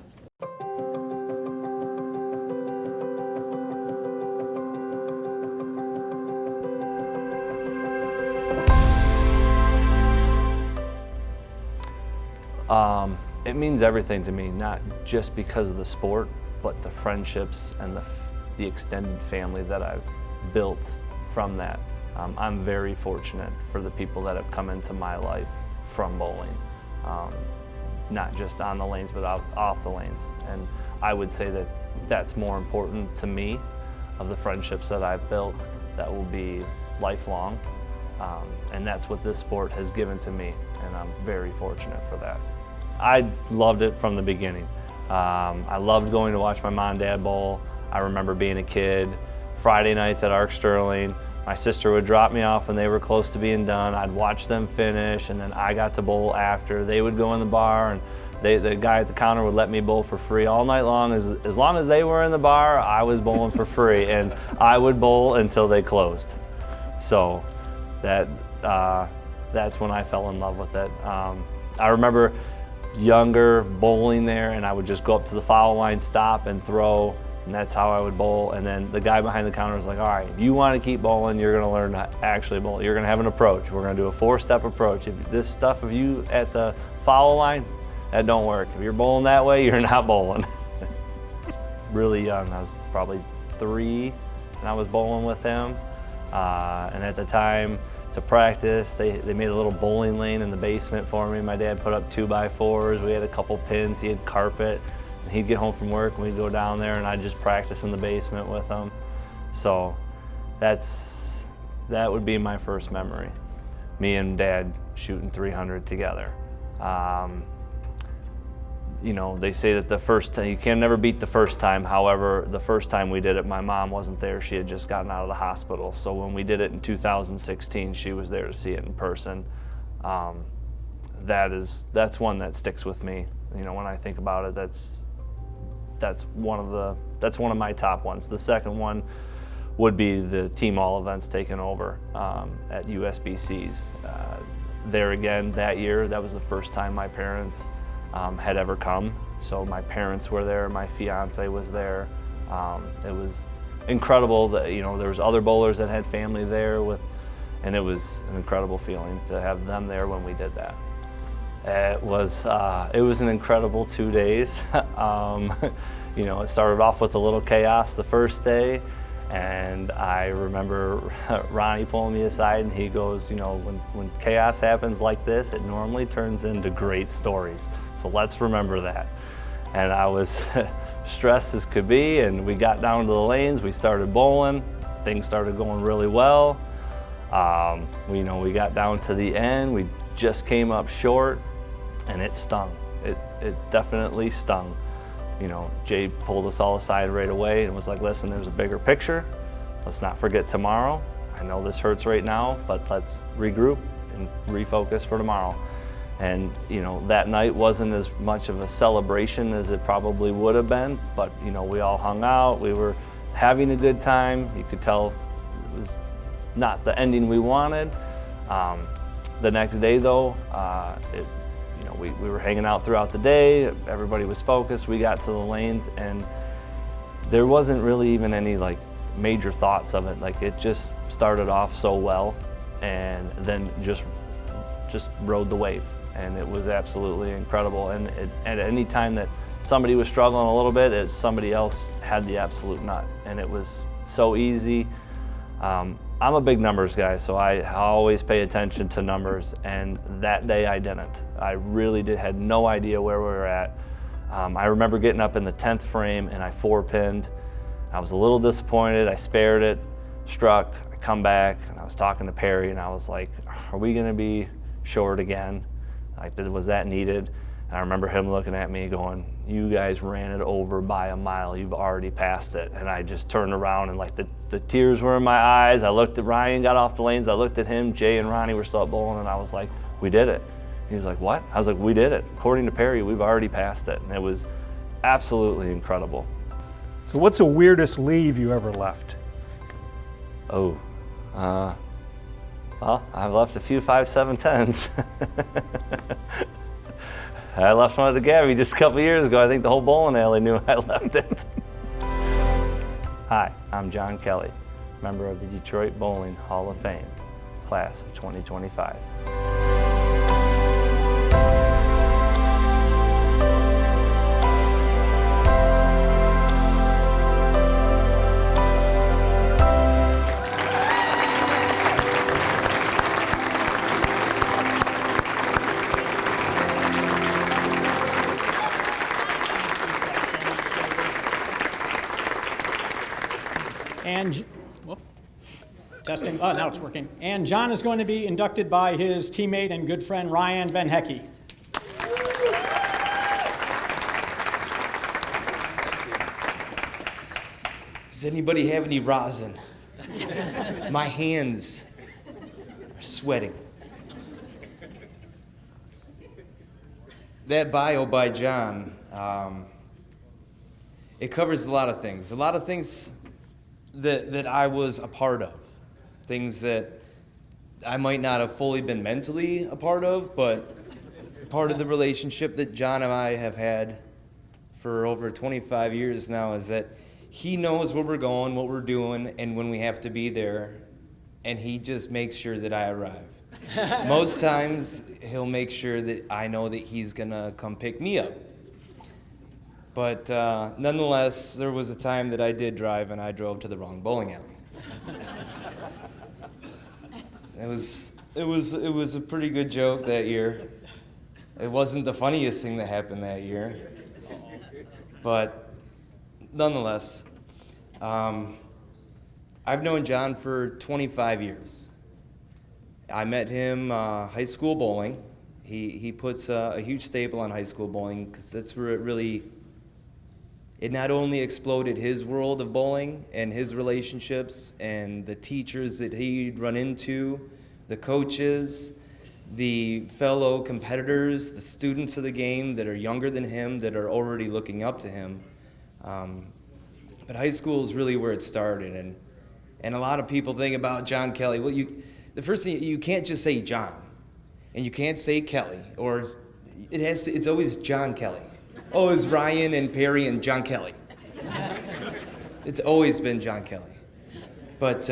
It means everything to me, not just because of the sport, but the friendships and the extended family that I've built from that. I'm very fortunate for the people that have come into my life from bowling, not just on the lanes, but off the lanes. And I would say that that's more important to me, of the friendships that I've built that will be lifelong. And that's what this sport has given to me, and I'm very fortunate for that. I loved it from the beginning. I loved going to watch my mom and dad bowl. I remember being a kid, Friday nights at Austreng, my sister would drop me off when they were close to being done. I'd watch them finish, and then I got to bowl after. They would go in the bar, and the guy at the counter would let me bowl for free all night long. As long as they were in the bar, I was bowling for free, and I would bowl until they closed. So that's when I fell in love with it. I remember younger bowling there, and I would just go up to the foul line, stop and throw, and that's how I would bowl. And then the guy behind the counter was like, all right, if you want to keep bowling, you're going to learn to actually bowl. You're going to have an approach. We're going to do a 4-step approach. If this stuff of you at the foul line, that don't work. If you're bowling that way, you're not bowling. Really young, I was probably 3, and I was bowling with him. And at the time, to practice, they made a little bowling lane in the basement for me. My dad put up 2x4s. We had a couple pins. He had carpet. And he'd get home from work, and we'd go down there, and I'd just practice in the basement with him. So that would be my first memory. Me and Dad shooting 300 together. You know, they say that the first time, you can never beat the first time. However, the first time we did it, my mom wasn't there. She had just gotten out of the hospital. So when we did it in 2016, she was there to see it in person. That's one that sticks with me. You know, when I think about it, that's one of my top ones. The second one would be the team all events taken over at USBC's. There again, that year, that was the first time my parents had ever come. So my parents were there, my fiance was there. It was incredible that, you know, there was other bowlers that had family there and it was an incredible feeling to have them there when we did that. It was an incredible 2 days. You know, it started off with a little chaos the first day, and I remember Ronnie pulling me aside, and he goes, you know, when chaos happens like this, it normally turns into great stories. So let's remember that. And I was stressed as could be, and we got down to the lanes, we started bowling, things started going really well. You know, we got down to the end, we just came up short, and it stung. It definitely stung. You know, Jay pulled us all aside right away and was like, listen, there's a bigger picture. Let's not forget tomorrow. I know this hurts right now, but let's regroup and refocus for tomorrow. And, you know, that night wasn't as much of a celebration as it probably would have been, but, you know, we all hung out, we were having a good time. You could tell it was not the ending we wanted. The next day, though, you know, we were hanging out throughout the day, everybody was focused, we got to the lanes, and there wasn't really even any like major thoughts of it. Like, it just started off so well, and then just rode the wave, and it was absolutely incredible. And at any time that somebody was struggling a little bit, somebody else had the absolute nut, and it was so easy. I'm a big numbers guy, so I always pay attention to numbers, and that day I didn't. I really had no idea where we were at. I remember getting up in the 10th frame and I 4-pinned. I was a little disappointed, I spared it, struck, I come back, and I was talking to Perry, and I was like, are we gonna be short again? Like, was that needed? I remember him looking at me going, "You guys ran it over by a mile. You've already passed it." And I just turned around and like the tears were in my eyes. I looked at Ryan, got off the lanes. I looked at him. Jay and Ronnie were still up bowling, and I was like, "We did it." He's like, "What?" I was like, "We did it. According to Perry, we've already passed it." And it was absolutely incredible. So what's the weirdest leave you ever left? Oh, well, I've left a few 5-7-10s. I left one at the Gabby just a couple years ago. I think the whole bowling alley knew I left it. Hi, I'm John Kelley, member of the Detroit Bowling Hall of Fame, class of 2025. And, whoop, testing, oh, now it's working. And John is going to be inducted by his teammate and good friend, Ryan Van Hecke. Does anybody have any rosin? My hands are sweating. That bio by John, it covers a lot of things. A lot of things that I was a part of. Things that I might not have fully been mentally a part of, but part of the relationship that John and I have had for over 25 years now is that he knows where we're going, what we're doing, and when we have to be there, and he just makes sure that I arrive. Most times, he'll make sure that I know that he's gonna come pick me up. But nonetheless, there was a time that I did drive, and I drove to the wrong bowling alley. It was a pretty good joke that year. It wasn't the funniest thing that happened that year, but nonetheless, I've known John for 25 years. I met him high school bowling. He puts a huge staple on high school bowling because that's where it not only exploded his world of bowling and his relationships and the teachers that he'd run into, the coaches, the fellow competitors, the students of the game that are younger than him, that are already looking up to him. But high school is really where it started. And a lot of people think about John Kelley. Well, the first thing, you can't just say John, and you can't say Kelley, or it's always John Kelley. Oh, it's Ryan and Perry and John Kelley. It's always been John Kelley. But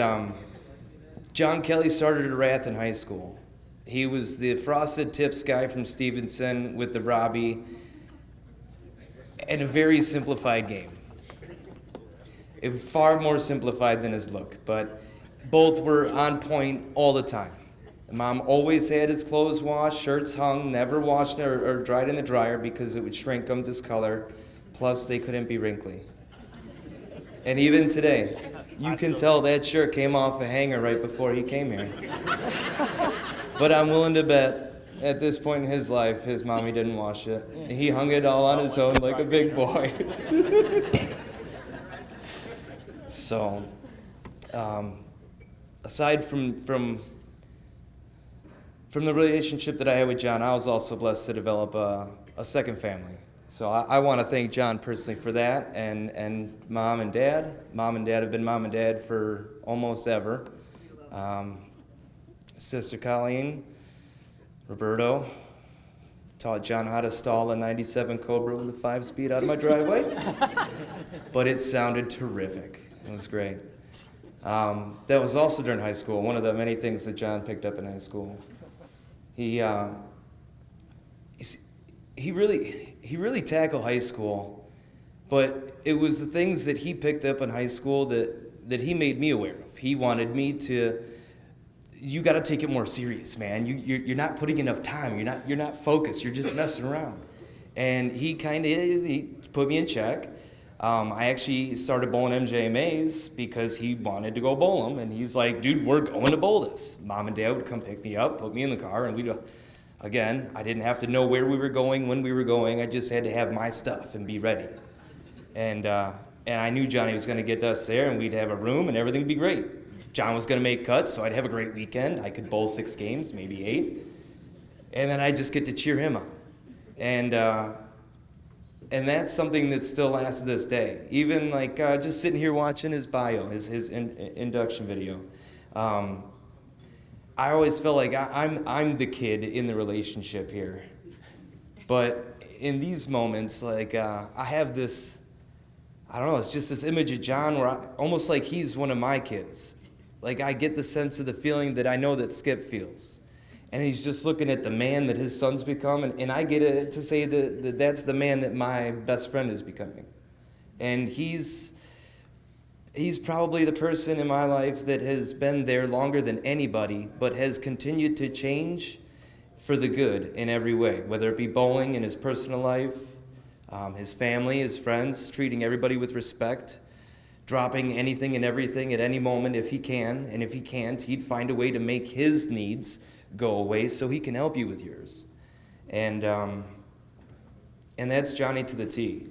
John Kelley started at Randt in high school. He was the frosted tips guy from Stevenson with the Robbie, and a very simplified game. It was far more simplified than his look, but both were on point all the time. Mom always had his clothes washed, shirts hung, never washed or dried in the dryer because it would shrink them, discolor, plus they couldn't be wrinkly. And even today, you can tell that shirt came off a hanger right before he came here. But I'm willing to bet at this point in his life, his mommy didn't wash it. He hung it all on his own like a big boy. So, aside from the relationship that I had with John, I was also blessed to develop a second family. So I want to thank John personally for that, and mom and dad. Mom and dad have been mom and dad for almost ever. Sister Colleen, Roberto, taught John how to stall a 97 Cobra with a 5-speed out of my driveway. But it sounded terrific. It was great. That was also during high school, one of the many things that John picked up in high school. He really tackled high school, but it was the things that he picked up in high school that he made me aware of. He wanted me to, you got to take it more serious, man. You're not putting enough time. You're not focused. You're just messing around. And he put me in check. I actually started bowling MJMAs because he wanted to go bowl them, and he's like, dude, we're going to bowl this. Mom and dad would come pick me up, put me in the car, and we'd go. Again, I didn't have to know where we were going, when we were going. I just had to have my stuff and be ready. And I knew Johnny was going to get us there, and we'd have a room, and everything would be great. John was going to make cuts, so I'd have a great weekend. I could bowl 6 games, maybe 8. And then I just get to cheer him on. And that's something that still lasts to this day. Even like just sitting here watching his bio, his induction video. I always felt like I'm the kid in the relationship here. But in these moments, like I have this, I don't know, it's just this image of John where almost like he's one of my kids. Like I get the sense of the feeling that I know that Skip feels. And he's just looking at the man that his son's become, and I get it to say that that's the man that my best friend is becoming. And he's probably the person in my life that has been there longer than anybody, but has continued to change for the good in every way, whether it be bowling in his personal life, his family, his friends, treating everybody with respect, dropping anything and everything at any moment if he can, and if he can't, he'd find a way to make his needs go away so he can help you with yours. And that's Johnny to the T.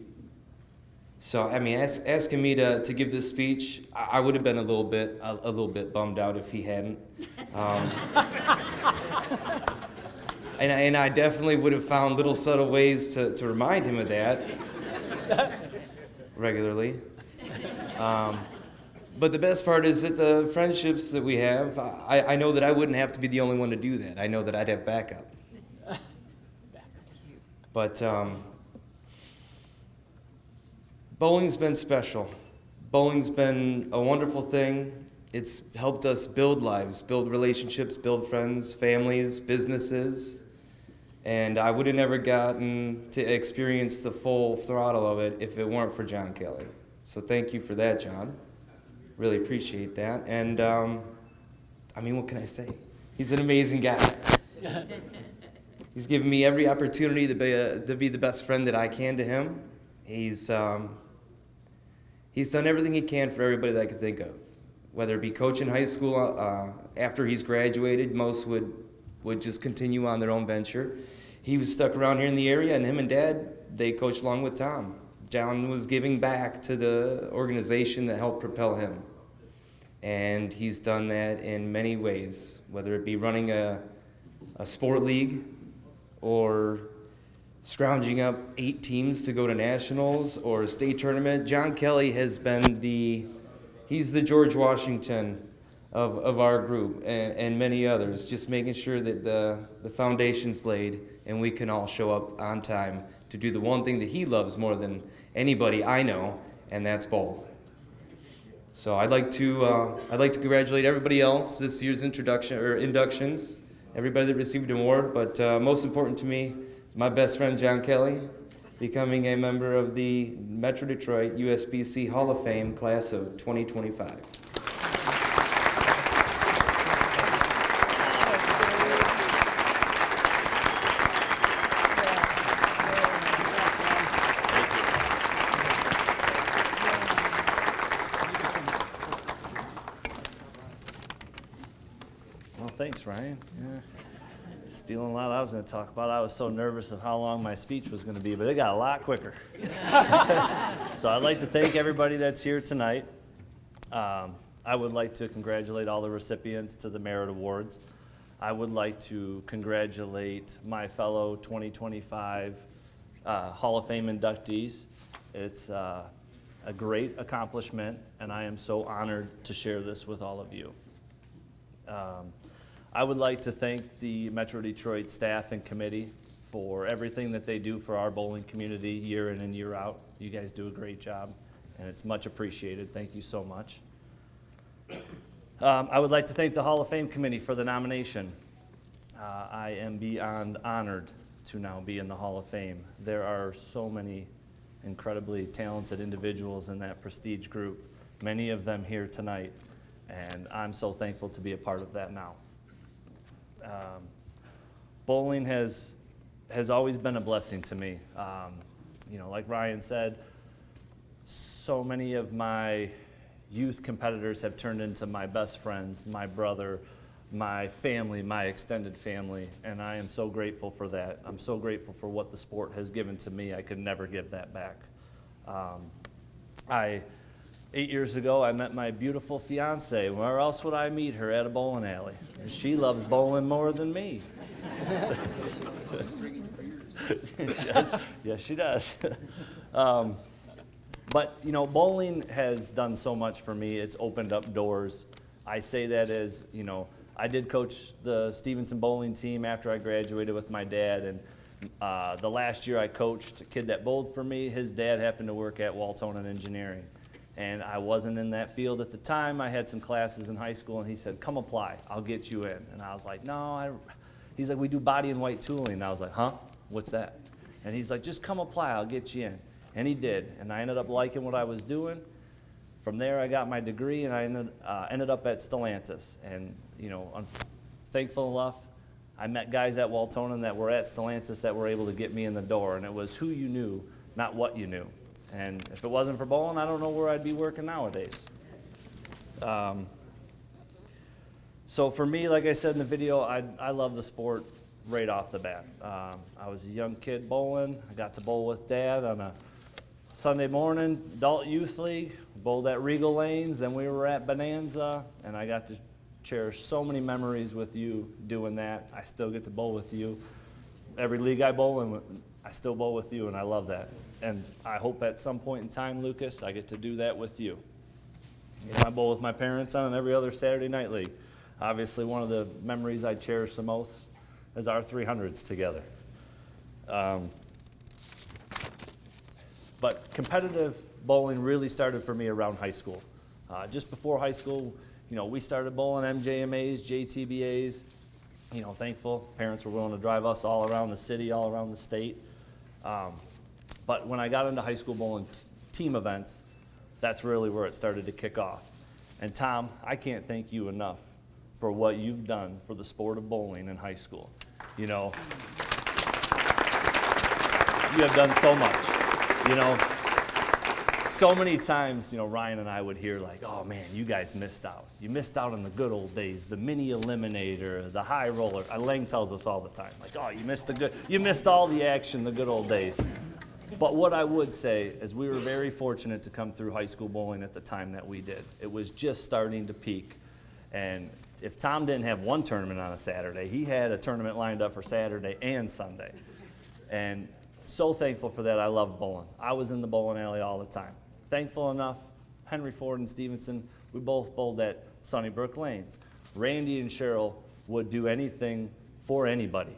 So, I mean, asking me to give this speech, I would have been a little bit bummed out if he hadn't. And I definitely would have found little subtle ways to remind him of that regularly. But the best part is that the friendships that we have, I know that I wouldn't have to be the only one to do that. I know that I'd have backup. But bowling's been special. Bowling's been a wonderful thing. It's helped us build lives, build relationships, build friends, families, businesses. And I would have never gotten to experience the full throttle of it if it weren't for John Kelley. So thank you for that, John. Really appreciate that. And, I mean, what can I say? He's an amazing guy. He's given me every opportunity to be the best friend that I can to him. He's done everything he can for everybody that I could think of. Whether it be coaching high school, after he's graduated, most would just continue on their own venture. He was stuck around here in the area, and him and Dad, they coached along with Tom. John was giving back to the organization that helped propel him. And he's done that in many ways, whether it be running a sport league or scrounging up 8 teams to go to nationals or a state tournament. John Kelley has been he's the George Washington of our group and many others, just making sure that the foundation's laid and we can all show up on time to do the one thing that he loves more than anybody I know, and that's bowl. So I'd like to congratulate everybody else this year's inductions, everybody that received an award, but most important to me is my best friend John Kelley, becoming a member of the Metro Detroit USBC Hall of Fame class of 2025. Thanks, Ryan. Yeah. Stealing a lot I was going to talk about. I was so nervous of how long my speech was going to be, but it got a lot quicker. So I'd like to thank everybody that's here tonight. I would like to congratulate all the recipients to the Merit Awards. I would like to congratulate my fellow 2025 Hall of Fame inductees. It's a great accomplishment, and I am so honored to share this with all of you. I would like to thank the Metro Detroit staff and committee for everything that they do for our bowling community year in and year out. You guys do a great job, and it's much appreciated. Thank you so much. I would like to thank the Hall of Fame committee for the nomination. I am beyond honored to now be in the Hall of Fame. There are so many incredibly talented individuals in that prestige group, many of them here tonight, and I'm so thankful to be a part of that now. Bowling has always been a blessing to me. Like Ryan said, so many of my youth competitors have turned into my best friends, my brother, my family, my extended family, and I am so grateful for that. I'm so grateful for what the sport has given to me. I could never give that back. 8 years ago, I met my beautiful fiance. Where else would I meet her? At a bowling alley. She loves bowling more than me. Yes, she does. But, you know, bowling has done so much for me. It's opened up doors. I say that as, you know, I did coach the Stevenson bowling team after I graduated with my dad, and the last year I coached a kid that bowled for me. His dad happened to work at Waltonin Engineering, and I wasn't in that field at the time. I had some classes in high school, and he said, come apply, I'll get you in. And I was like, no, he's like, we do body and white tooling. And I was like, huh, what's that? And he's like, just come apply, I'll get you in. And he did, and I ended up liking what I was doing. From there, I got my degree, and I ended up at Stellantis. And, you know, I'm thankful enough, I met guys at Waltonin that were at Stellantis that were able to get me in the door, and it was who you knew, not what you knew. And if it wasn't for bowling, I don't know where I'd be working nowadays. So for me, like I said in the video, I love the sport right off the bat. I was a young kid bowling. I got to bowl with Dad on a Sunday morning, adult youth league, bowled at Regal Lanes, then we were at Bonanza, and I got to cherish so many memories with you doing that. I still get to bowl with you. Every league I bowl in, I still bowl with you, and I love that. And I hope at some point in time, Lucas, I get to do that with you. You know, I bowl with my parents on every other Saturday night league. Obviously, one of the memories I cherish the most is our 300s together. But competitive bowling really started for me around high school. Just before high school, you know, we started bowling MJMAs, JTBAs. You know, thankful parents were willing to drive us all around the city, all around the state. But when I got into high school bowling team events, that's really where it started to kick off. And Tom, I can't thank you enough for what you've done for the sport of bowling in high school. You know, you have done so much. You know, so many times, you know, Ryan and I would hear like, oh man, you guys missed out. You missed out on the good old days, the mini eliminator, the high roller. Lang tells us all the time, like, oh, you missed all the action, the good old days. But what I would say is we were very fortunate to come through high school bowling at the time that we did. It was just starting to peak. And if Tom didn't have one tournament on a Saturday, he had a tournament lined up for Saturday and Sunday. And so thankful for that. I love bowling. I was in the bowling alley all the time. Thankful enough, Henry Ford and Stevenson, we both bowled at Sunnybrook Lanes. Randy and Cheryl would do anything for anybody.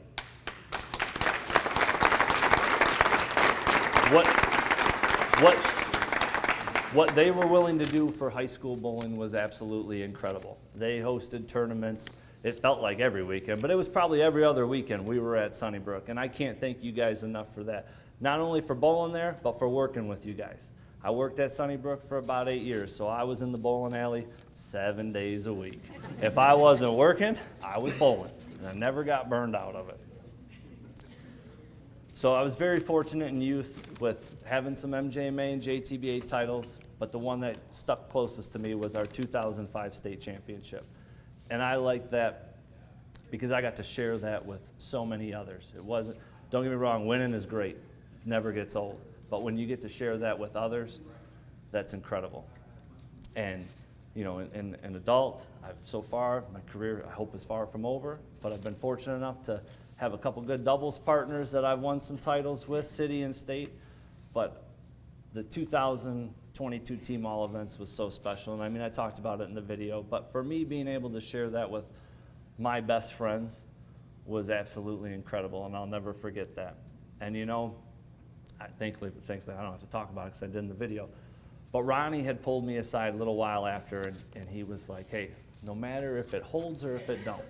What they were willing to do for high school bowling was absolutely incredible. They hosted tournaments. It felt like every weekend, but it was probably every other weekend we were at Sunnybrook, and I can't thank you guys enough for that. Not only for bowling there, but for working with you guys. I worked at Sunnybrook for about 8 years, so I was in the bowling alley 7 days a week. If I wasn't working, I was bowling, and I never got burned out of it. So I was very fortunate in youth with having some MJMA and JTBA titles, but the one that stuck closest to me was our 2005 state championship. And I like that because I got to share that with so many others. It wasn't, don't get me wrong, winning is great, never gets old. But when you get to share that with others, that's incredible. And, you know, in adult, so far, my career, I hope, is far from over, but I've been fortunate enough to have a couple good doubles partners that I've won some titles with, city and state. But the 2022 Team All events was so special. And I mean, I talked about it in the video, but for me, being able to share that with my best friends was absolutely incredible, and I'll never forget that. And you know, thankfully, I don't have to talk about it because I did in the video, but Ronnie had pulled me aside a little while after, and he was like, hey, no matter if it holds or if it don't,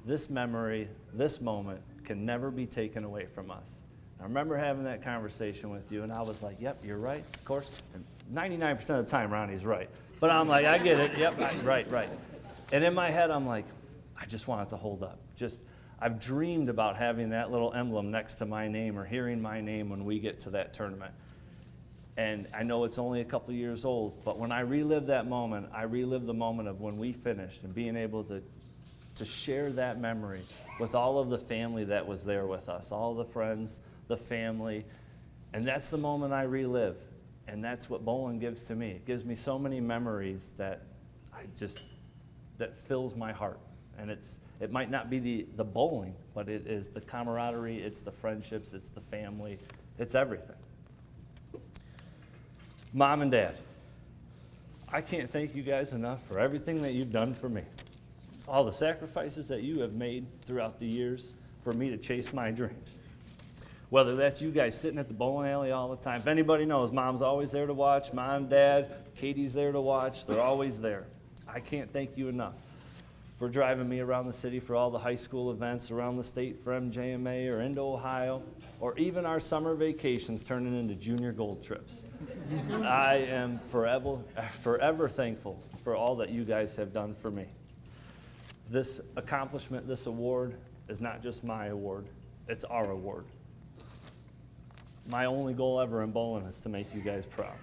this memory, this moment can never be taken away from us. I remember having that conversation with you, and I was like, yep, you're right, of course. And 99% of the time, Ronnie's right. But I'm like, I get it, yep, right. And in my head, I'm like, I just want it to hold up. I've dreamed about having that little emblem next to my name or hearing my name when we get to that tournament. And I know it's only a couple years old, but when I relive that moment, I relive the moment of when we finished and being able to to share that memory with all of the family that was there with us, all the friends, the family. And that's the moment I relive. And that's what bowling gives to me. It gives me so many memories that that fills my heart. And it might not be the bowling, but it is the camaraderie, it's the friendships, it's the family, it's everything. Mom and Dad, I can't thank you guys enough for everything that you've done for me. All the sacrifices that you have made throughout the years for me to chase my dreams. Whether that's you guys sitting at the bowling alley all the time. If anybody knows, Mom's always there to watch. Mom, Dad, Katie's there to watch. They're always there. I can't thank you enough for driving me around the city for all the high school events, around the state for MJMA or into Ohio, or even our vacations turning into junior gold trips. I am forever thankful for all that you guys have done for me. This accomplishment, this award, is not just my award, it's our award. My only goal ever in bowling is to make you guys proud.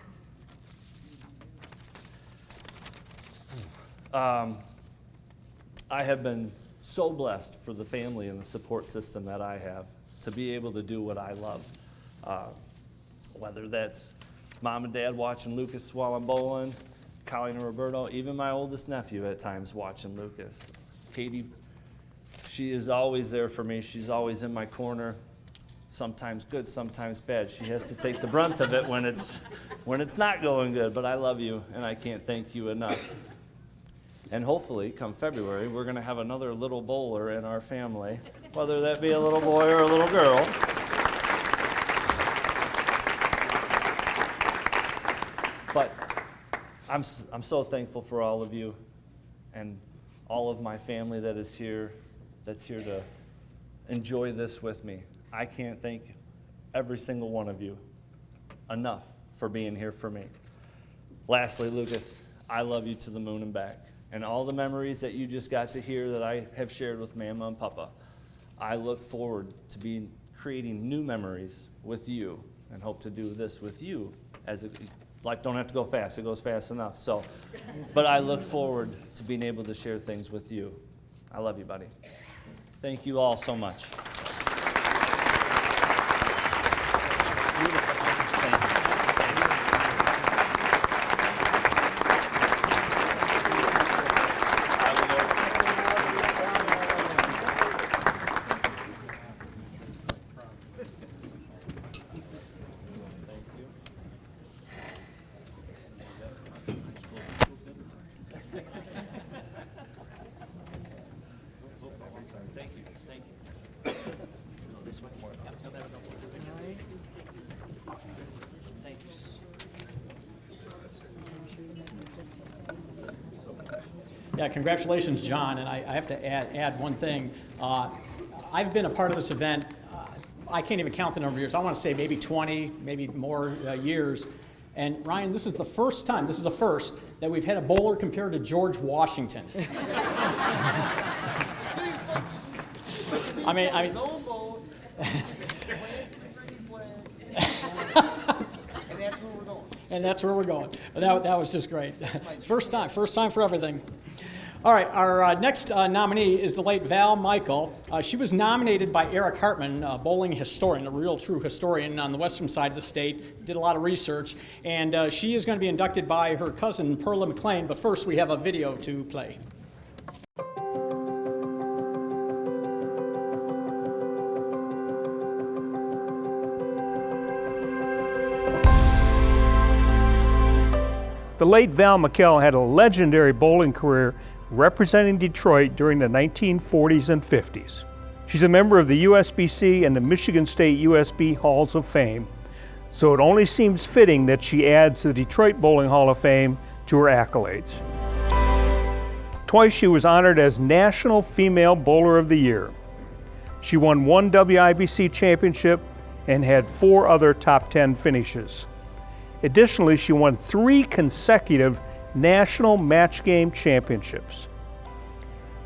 I have been so blessed for the family and the support system that I have to be able to do what I love. Whether that's Mom and Dad watching Lucas while I'm bowling, Colleen and Roberto, even my oldest nephew at times watching Lucas. Katie, she is always there for me. She's always in my corner. Sometimes good, sometimes bad. She has to take the brunt of it when it's not going good. But I love you, and I can't thank you enough. And hopefully, come February, we're going to have another little bowler in our family, whether that be a little boy or a little girl. But I'm so thankful for all of you and all of my family that's here to enjoy this with me. I can't thank every single one of you enough for being here for me. Lastly, Lucas, I love you to the moon and back. And all the memories that you just got to hear that I have shared with Mama and Papa, I look forward to creating new memories with you and hope to do this with you. Life don't have to go fast, it goes fast enough. But I look forward to being able to share things with you. I love you, buddy. Thank you all so much. Yeah, congratulations, John. And I have to add one thing. I've been a part of this event, I can't even count the number of years. I want to say maybe 20, maybe more years. And Ryan, this is the first time, this is a first, that we've had a bowler compared to George Washington. I mean, and that's where we're going. That was just great. First time for everything. All right, our next nominee is the late Val Mikiel. She was nominated by Eric Hartman, a bowling historian, a real true historian on the western side of the state, did a lot of research, and she is going to be inducted by her cousin, Perla McLean, but first we have a video to play. The late Val Mikiel had a legendary bowling career representing Detroit during the 1940s and 50s. She's a member of the USBC and the Michigan State USB Halls of Fame, so it only seems fitting that she adds the Detroit Bowling Hall of Fame to her accolades. Twice she was honored as National Female Bowler of the Year. She won 1 WIBC championship and had 4 other top 10 finishes. Additionally, she won 3 consecutive National Match Game Championships.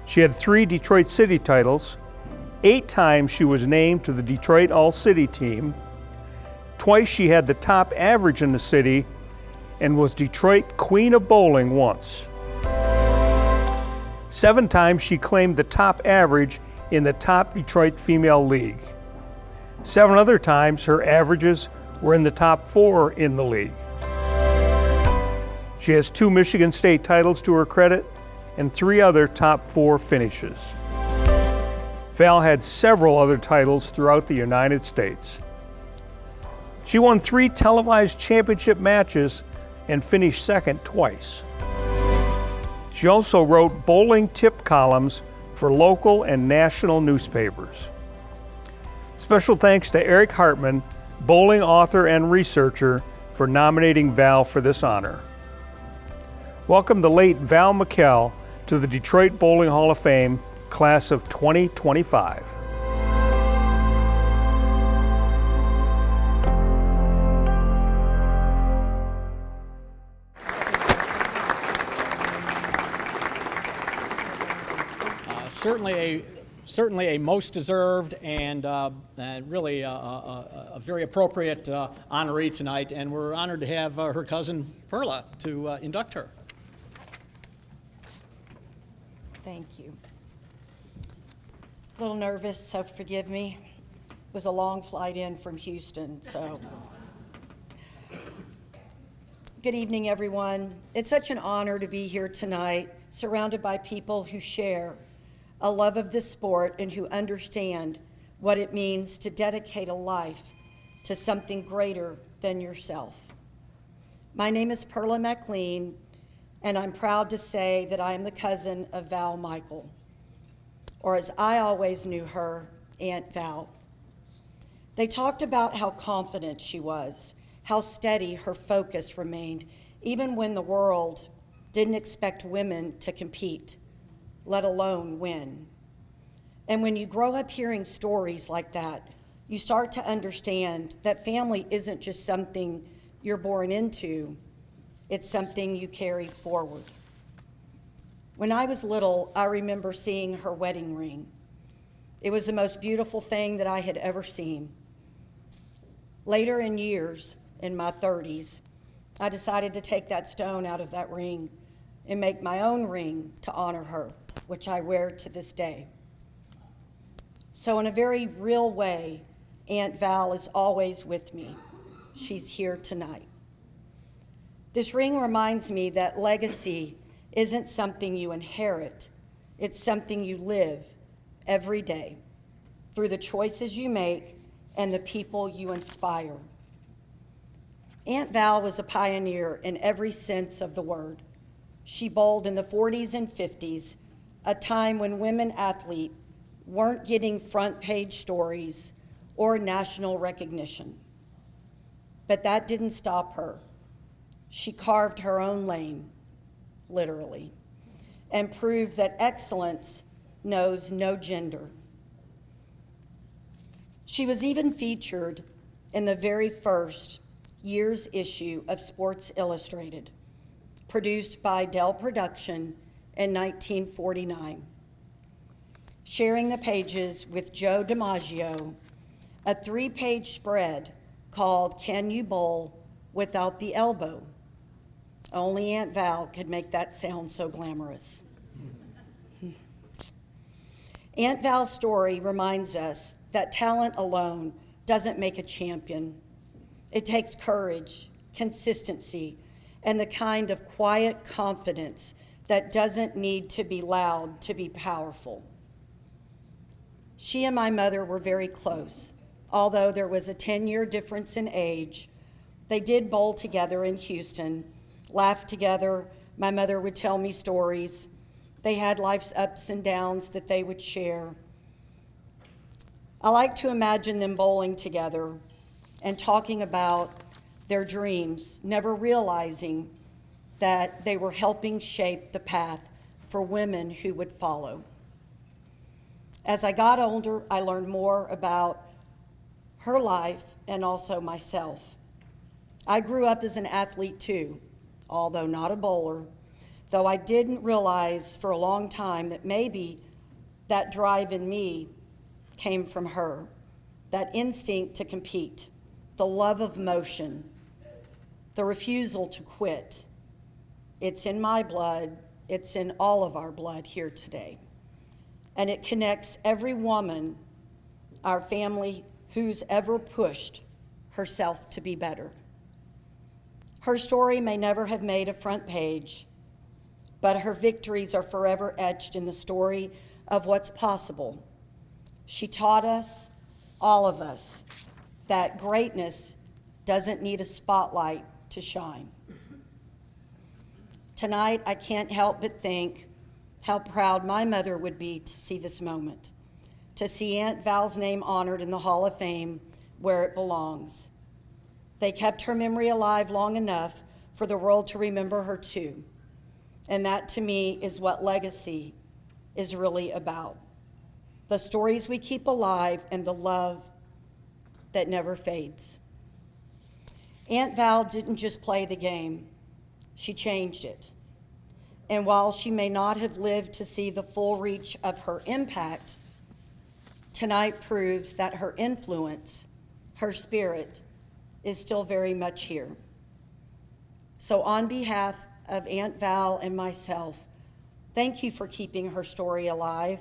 She had 3 Detroit City titles. 8 times she was named to the Detroit All-City team. Twice she had the top average in the city and was Detroit Queen of Bowling once. 7 times she claimed the top average in the top Detroit Female League. 7 other times her averages were in the top 4 in the league. She has 2 Michigan State titles to her credit and 3 other top 4 finishes. Val had several other titles throughout the United States. She won 3 televised championship matches and finished second twice. She also wrote bowling tip columns for local and national newspapers. Special thanks to Eric Hartman, bowling author and researcher, for nominating Val for this honor. Welcome the late Val Mikiel to the Detroit Bowling Hall of Fame, class of 2025. Certainly a most deserved and really a very appropriate honoree tonight, and we're honored to have her cousin Perla to induct her. Thank you. A little nervous, so forgive me. It was a long flight in from Houston, so. Good evening, everyone. It's such an honor to be here tonight, surrounded by people who share a love of this sport and who understand what it means to dedicate a life to something greater than yourself. My name is Perla McLean, and I'm proud to say that I am the cousin of Val Michael, or as I always knew her, Aunt Val. They talked about how confident she was, how steady her focus remained, even when the world didn't expect women to compete, let alone win. And when you grow up hearing stories like that, you start to understand that family isn't just something you're born into, it's something you carry forward. When I was little, I remember seeing her wedding ring. It was the most beautiful thing that I had ever seen. Later in years, in my 30s, I decided to take that stone out of that ring and make my own ring to honor her, which I wear to this day. So in a very real way, Aunt Val is always with me. She's here tonight. This ring reminds me that legacy isn't something you inherit, it's something you live every day through the choices you make and the people you inspire. Aunt Val was a pioneer in every sense of the word. She bowled in the 40s and 50s, a time when women athletes weren't getting front page stories or national recognition. But that didn't stop her. She carved her own lane, literally, and proved that excellence knows no gender. She was even featured in the very first year's issue of Sports Illustrated, produced by Dell Production in 1949. Sharing the pages with Joe DiMaggio, a 3-page spread called Can You Bowl Without the Elbow? Only Aunt Val could make that sound so glamorous. Aunt Val's story reminds us that talent alone doesn't make a champion. It takes courage, consistency, and the kind of quiet confidence that doesn't need to be loud to be powerful. She and my mother were very close. Although there was a 10-year difference in age, they did bowl together in Houston, laughed together. My mother would tell me stories. They had life's ups and downs that they would share. I like to imagine them bowling together and talking about their dreams, never realizing that they were helping shape the path for women who would follow. As I got older, I learned more about her life and also myself. I grew up as an athlete too, although not a bowler, though I didn't realize for a long time that maybe that drive in me came from her, that instinct to compete, the love of motion, the refusal to quit. It's in my blood, It's in all of our blood here today. And it connects every woman, our family, who's ever pushed herself to be better. Her story may never have made a front page, but her victories are forever etched in the story of what's possible. She taught us, all of us, that greatness doesn't need a spotlight to shine. Tonight, I can't help but think how proud my mother would be to see this moment, to see Aunt Val's name honored in the Hall of Fame where it belongs. They kept her memory alive long enough for the world to remember her too. And that, to me, is what legacy is really about. The stories we keep alive and the love that never fades. Aunt Val didn't just play the game, she changed it. And while she may not have lived to see the full reach of her impact, tonight proves that her influence, her spirit, is still very much here. So on behalf of Aunt Val and myself, thank you for keeping her story alive.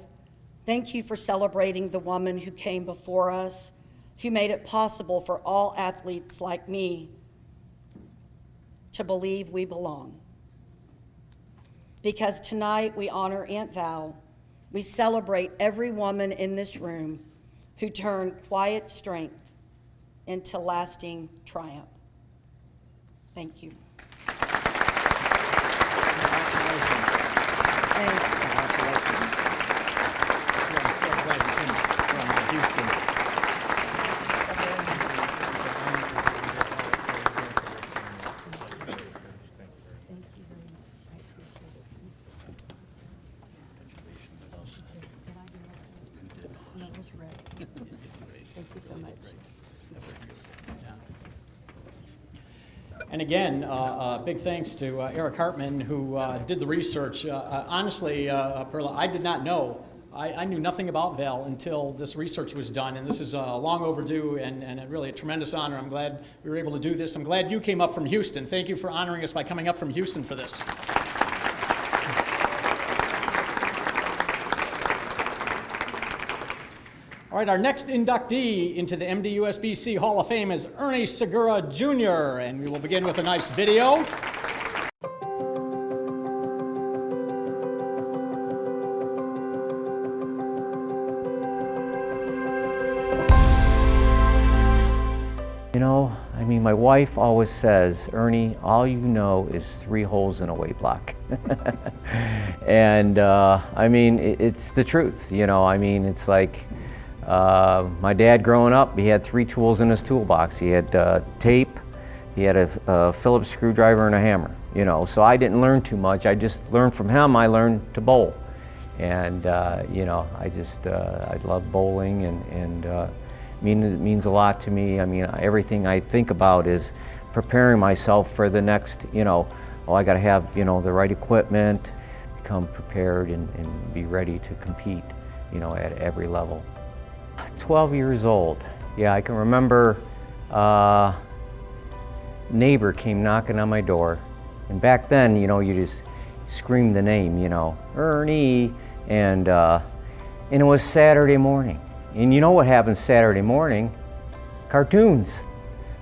Thank you for celebrating the woman who came before us, who made it possible for all athletes like me to believe we belong. Because tonight we honor Aunt Val, we celebrate every woman in this room who turned quiet strength into lasting triumph. Thank you. Thank you. Thank you so much. And again, big thanks to Eric Hartman, who did the research. Honestly, Perla, I did not know. I knew nothing about Val until this research was done, and this is long overdue and really a tremendous honor. I'm glad we were able to do this. I'm glad you came up from Houston. Thank you for honoring us by coming up from Houston for this. All right, our next inductee into the MDUSBC Hall of Fame is Ernie Segura, Jr., and we will begin with a nice video. You know, I mean, my wife always says, Ernie, all you know is 3 holes in a weight block. And I mean, it's the truth, you know, I mean, it's like, my dad growing up, he had 3 tools in his toolbox. He had tape, he had a Phillips screwdriver and a hammer, you know. So I didn't learn too much. I just learned from him. I learned to bowl. And, you know, I love bowling and it means a lot to me. I mean, everything I think about is preparing myself for the next, you know, I got to have, you know, the right equipment, become prepared and be ready to compete, you know, at every level. 12 years old. Yeah, I can remember neighbor came knocking on my door. And back then, you know, you just scream the name, you know, Ernie. And it was Saturday morning. And you know what happens Saturday morning? Cartoons.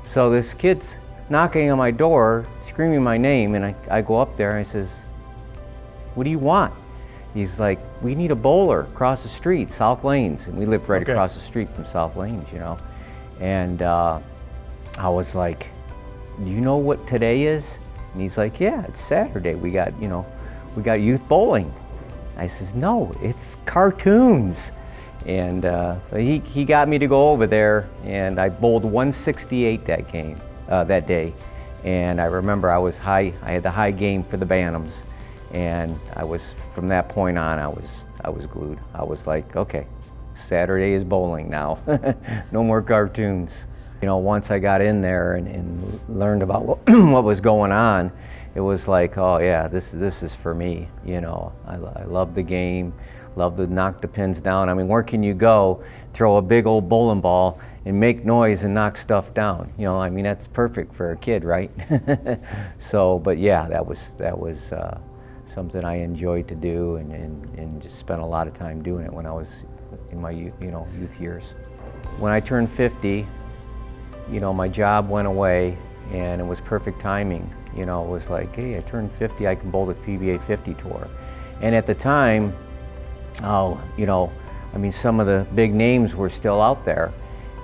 So this kid's knocking on my door, screaming my name, and I go up there and I says, what do you want? He's like, we need a bowler across the street, South Lanes. And we lived right across the street from South Lanes, you know. And I was like, do you know what today is? And he's like, yeah, it's Saturday. We got, you know, we got youth bowling. I says, no, it's cartoons. And he got me to go over there, and I bowled 168 that day. And I remember I had the high game for the Bantams. And from that point on, I was glued. I was like, okay, Saturday is bowling now. No more cartoons. You know, once I got in there and learned about what was going on, it was like, oh yeah, this is for me. You know, I love the game, love to knock the pins down. I mean, where can you go, throw a big old bowling ball and make noise and knock stuff down? You know, I mean, that's perfect for a kid, right? So, but yeah, that was something I enjoyed to do and just spent a lot of time doing it when I was in my youth years. When I turned 50, my job went away and it was perfect timing. It was like, hey, I turned 50, I can bowl the PBA 50 tour. And at the time, some of the big names were still out there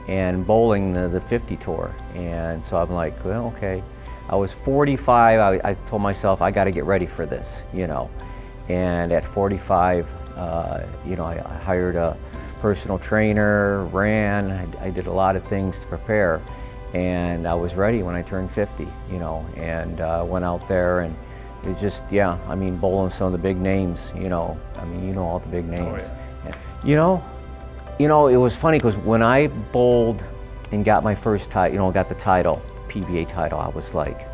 and bowling the 50 tour. And so I'm like, well, okay. I was 45, I told myself I got to get ready for this, And at 45, I hired a personal trainer, ran, I did a lot of things to prepare. And I was ready when I turned 50, and went out there and it just, bowling some of the big names, all the big names. Oh, yeah. It was funny because when I bowled and got my first title, got the title, the PBA title, I was like,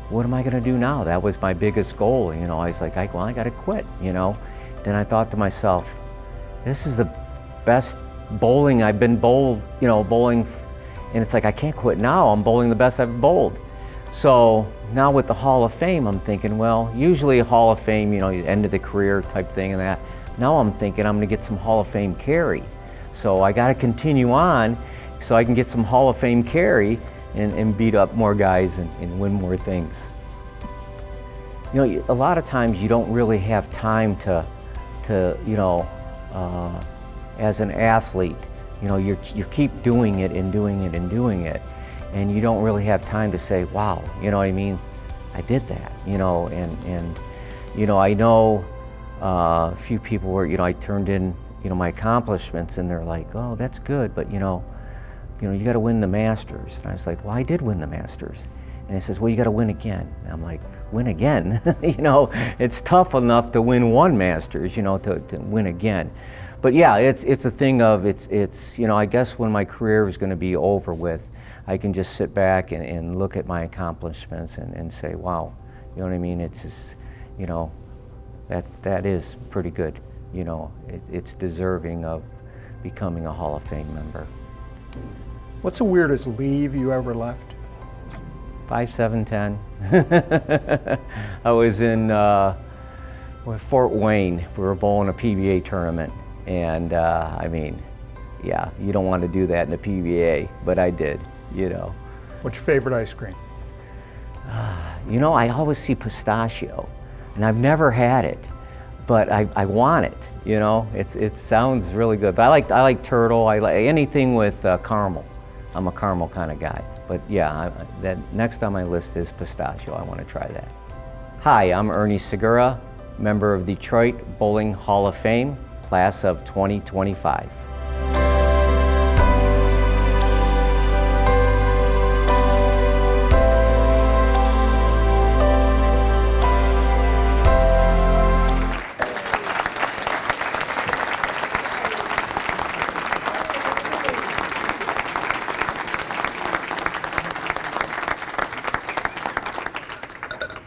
what am I gonna do now? That was my biggest goal, I was like, I gotta quit, Then I thought to myself, this is the best bowling I've been bowling, and it's like, I can't quit now, I'm bowling the best I've bowled. So now with the Hall of Fame, I'm thinking, well, usually a Hall of Fame, end of the career type thing and that. Now I'm thinking I'm gonna get some Hall of Fame carry. So I gotta continue on so I can get some Hall of Fame carry and beat up more guys and win more things. A lot of times you don't really have time to as an athlete, you keep doing it and doing it and doing it, and you don't really have time to say, wow, I did that, and I know a few people where, I turned in, my accomplishments and they're like, oh, that's good, but you got to win the Masters. And I was like, well, I did win the Masters. And he says, well, you got to win again. And I'm like, win again? It's tough enough to win one Masters, to win again. But yeah, it's a thing of, I guess when my career is going to be over with, I can just sit back and look at my accomplishments and say, wow, it's just, that is pretty good. It's deserving of becoming a Hall of Fame member. What's the weirdest leave you ever left? 5, 7, 10. I was in Fort Wayne. We were bowling a PBA tournament. And yeah, you don't want to do that in the PBA, but I did, What's your favorite ice cream? I always see pistachio, and I've never had it, but I want it, It sounds really good. But I like turtle, I like anything with caramel. I'm a caramel kind of guy. But yeah, that next on my list is pistachio. I want to try that. Hi, I'm Ernie Segura, member of Detroit Bowling Hall of Fame, class of 2025.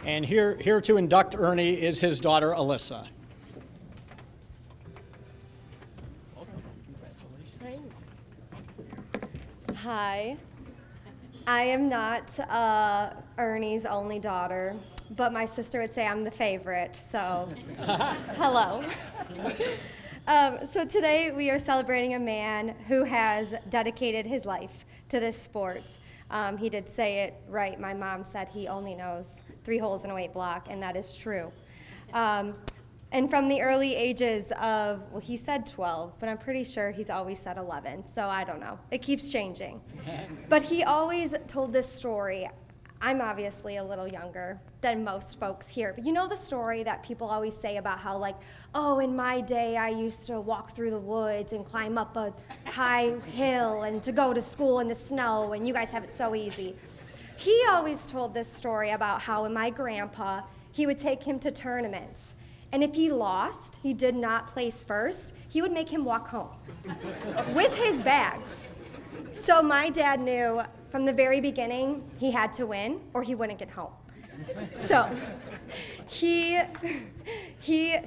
And here to induct Ernie is his daughter, Alyssa. Hi. I am not Ernie's only daughter, but my sister would say I'm the favorite, so hello. So today we are celebrating a man who has dedicated his life to this sport. He did say it right. My mom said he only knows 3 holes in a weight block, and that is true. And from the early ages of, well, he said 12, but I'm pretty sure he's always said 11, so I don't know. It keeps changing. But he always told this story. I'm obviously a little younger than most folks here, but you know the story that people always say about how, like, oh, in my day I used to walk through the woods and climb up a high hill and to go to school in the snow, and you guys have it so easy. He always told this story about how my grandpa, he would take him to tournaments. And if he lost, he did not place first, he would make him walk home with his bags. So my dad knew from the very beginning he had to win or he wouldn't get home. So he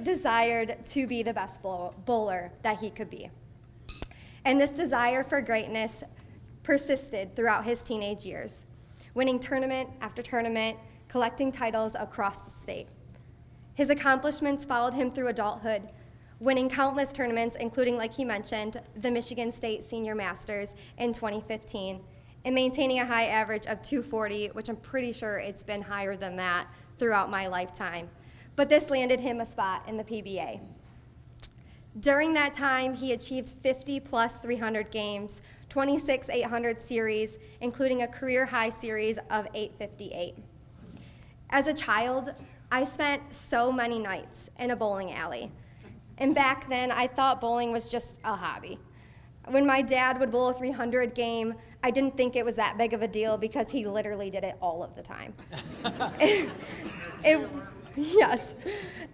desired to be the best bowler that he could be. And this desire for greatness persisted throughout his teenage years, winning tournament after tournament, collecting titles across the state. His accomplishments followed him through adulthood, winning countless tournaments, including, like he mentioned, the Michigan State Senior Masters in 2015, and maintaining a high average of 240, which I'm pretty sure it's been higher than that throughout my lifetime. But this landed him a spot in the PBA. During that time, he achieved 50 plus 300 games, 26 800 series, including a career high series of 858. As a child, I spent so many nights in a bowling alley. And back then, I thought bowling was just a hobby. When my dad would bowl a 300 game, I didn't think it was that big of a deal because he literally did it all of the time. Yes.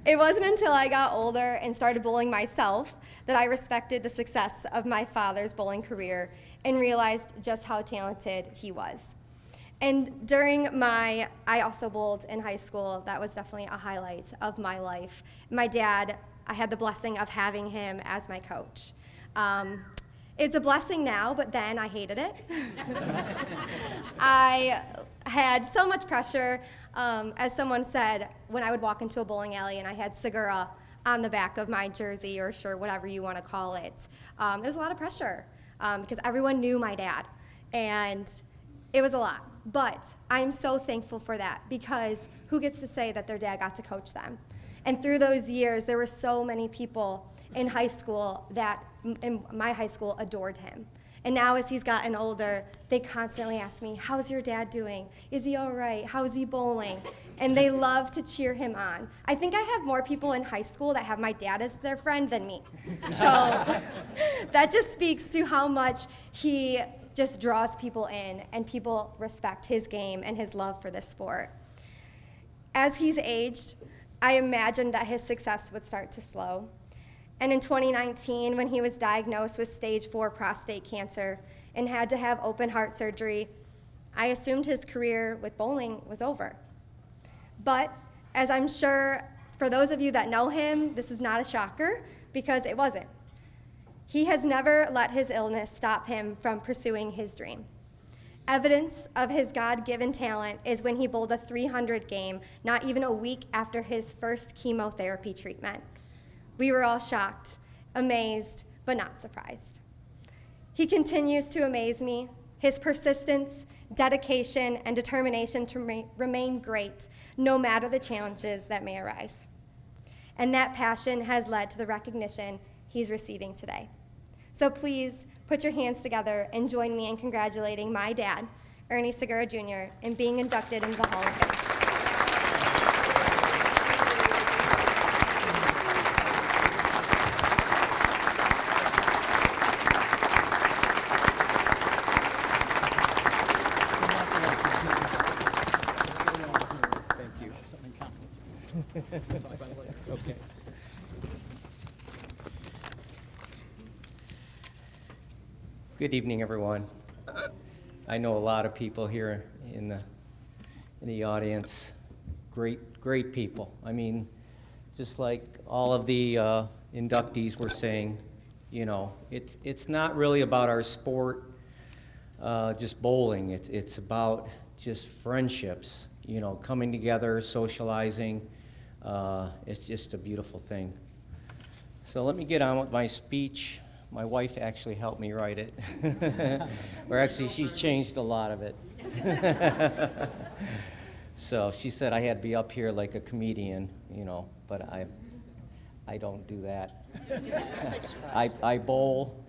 It wasn't until I got older and started bowling myself that I respected the success of my father's bowling career and realized just how talented he was. And I also bowled in high school. That was definitely a highlight of my life. My dad, I had the blessing of having him as my coach. It's a blessing now, but then I hated it. I had so much pressure. As someone said, when I would walk into a bowling alley and I had Segura on the back of my jersey or shirt, whatever you want to call it, there was a lot of pressure because everyone knew my dad, and it was a lot. But I'm so thankful for that because who gets to say that their dad got to coach them? And through those years, there were so many people in high school that, in my high school, adored him. And now as he's gotten older, they constantly ask me, how's your dad doing? Is he all right? How's he bowling? And they love to cheer him on. I think I have more people in high school that have my dad as their friend than me. So that just speaks to how much he just draws people in and people respect his game and his love for this sport. As he's aged, I imagined that his success would start to slow. And in 2019, when he was diagnosed with stage 4 prostate cancer and had to have open heart surgery, I assumed his career with bowling was over. But as I'm sure for those of you that know him, this is not a shocker because it wasn't. He has never let his illness stop him from pursuing his dream. Evidence of his God-given talent is when he bowled a 300 game, not even a week after his first chemotherapy treatment. We were all shocked, amazed, but not surprised. He continues to amaze me. His persistence, dedication, and determination to remain great, no matter the challenges that may arise. And that passion has led to the recognition he's receiving today. So please put your hands together and join me in congratulating my dad, Ernie Segura Jr., in being inducted into the Hall of Fame. Thank you. Something complimentary. Talk about it later. Okay. Good evening, everyone. I know a lot of people here in the audience. Great people. I mean, just like all of the inductees were saying, you know, it's not really about our sport, just bowling. It's about just friendships, you know, coming together, socializing. It's just a beautiful thing. So let me get on with my speech. My wife actually helped me write it. Or actually, she changed a lot of it. So she said I had to be up here like a comedian, you know, but I don't do that. I bowl.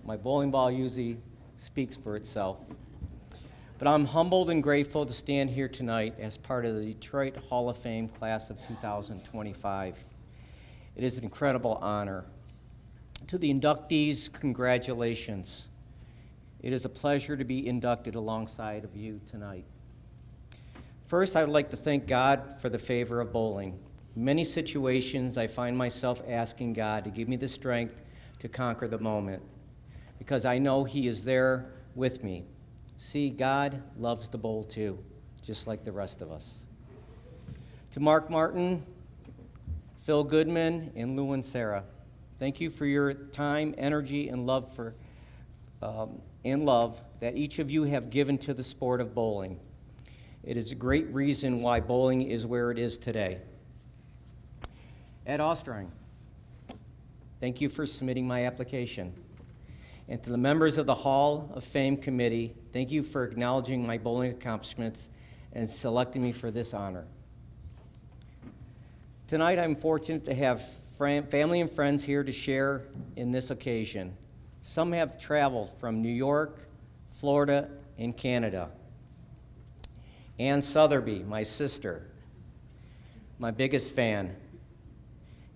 My bowling ball usually speaks for itself. But I'm humbled and grateful to stand here tonight as part of the Detroit Hall of Fame class of 2025. It is an incredible honor. To the inductees, congratulations. It is a pleasure to be inducted alongside of you tonight. First, I would like to thank God for the favor of bowling. In many situations, I find myself asking God to give me the strength to conquer the moment, because I know He is there with me. See, God loves to bowl too, just like the rest of us. To Mark Martin, Phil Goodman, and Lou and Sarah, thank you for your time, energy, and love that each of you have given to the sport of bowling. It is a great reason why bowling is where it is today. At Austreng, thank you for submitting my application. And to the members of the Hall of Fame Committee, thank you for acknowledging my bowling accomplishments and selecting me for this honor. Tonight, I'm fortunate to have family and friends here to share in this occasion. Some have traveled from New York, Florida, and Canada. Ann Sotheby, my sister, my biggest fan.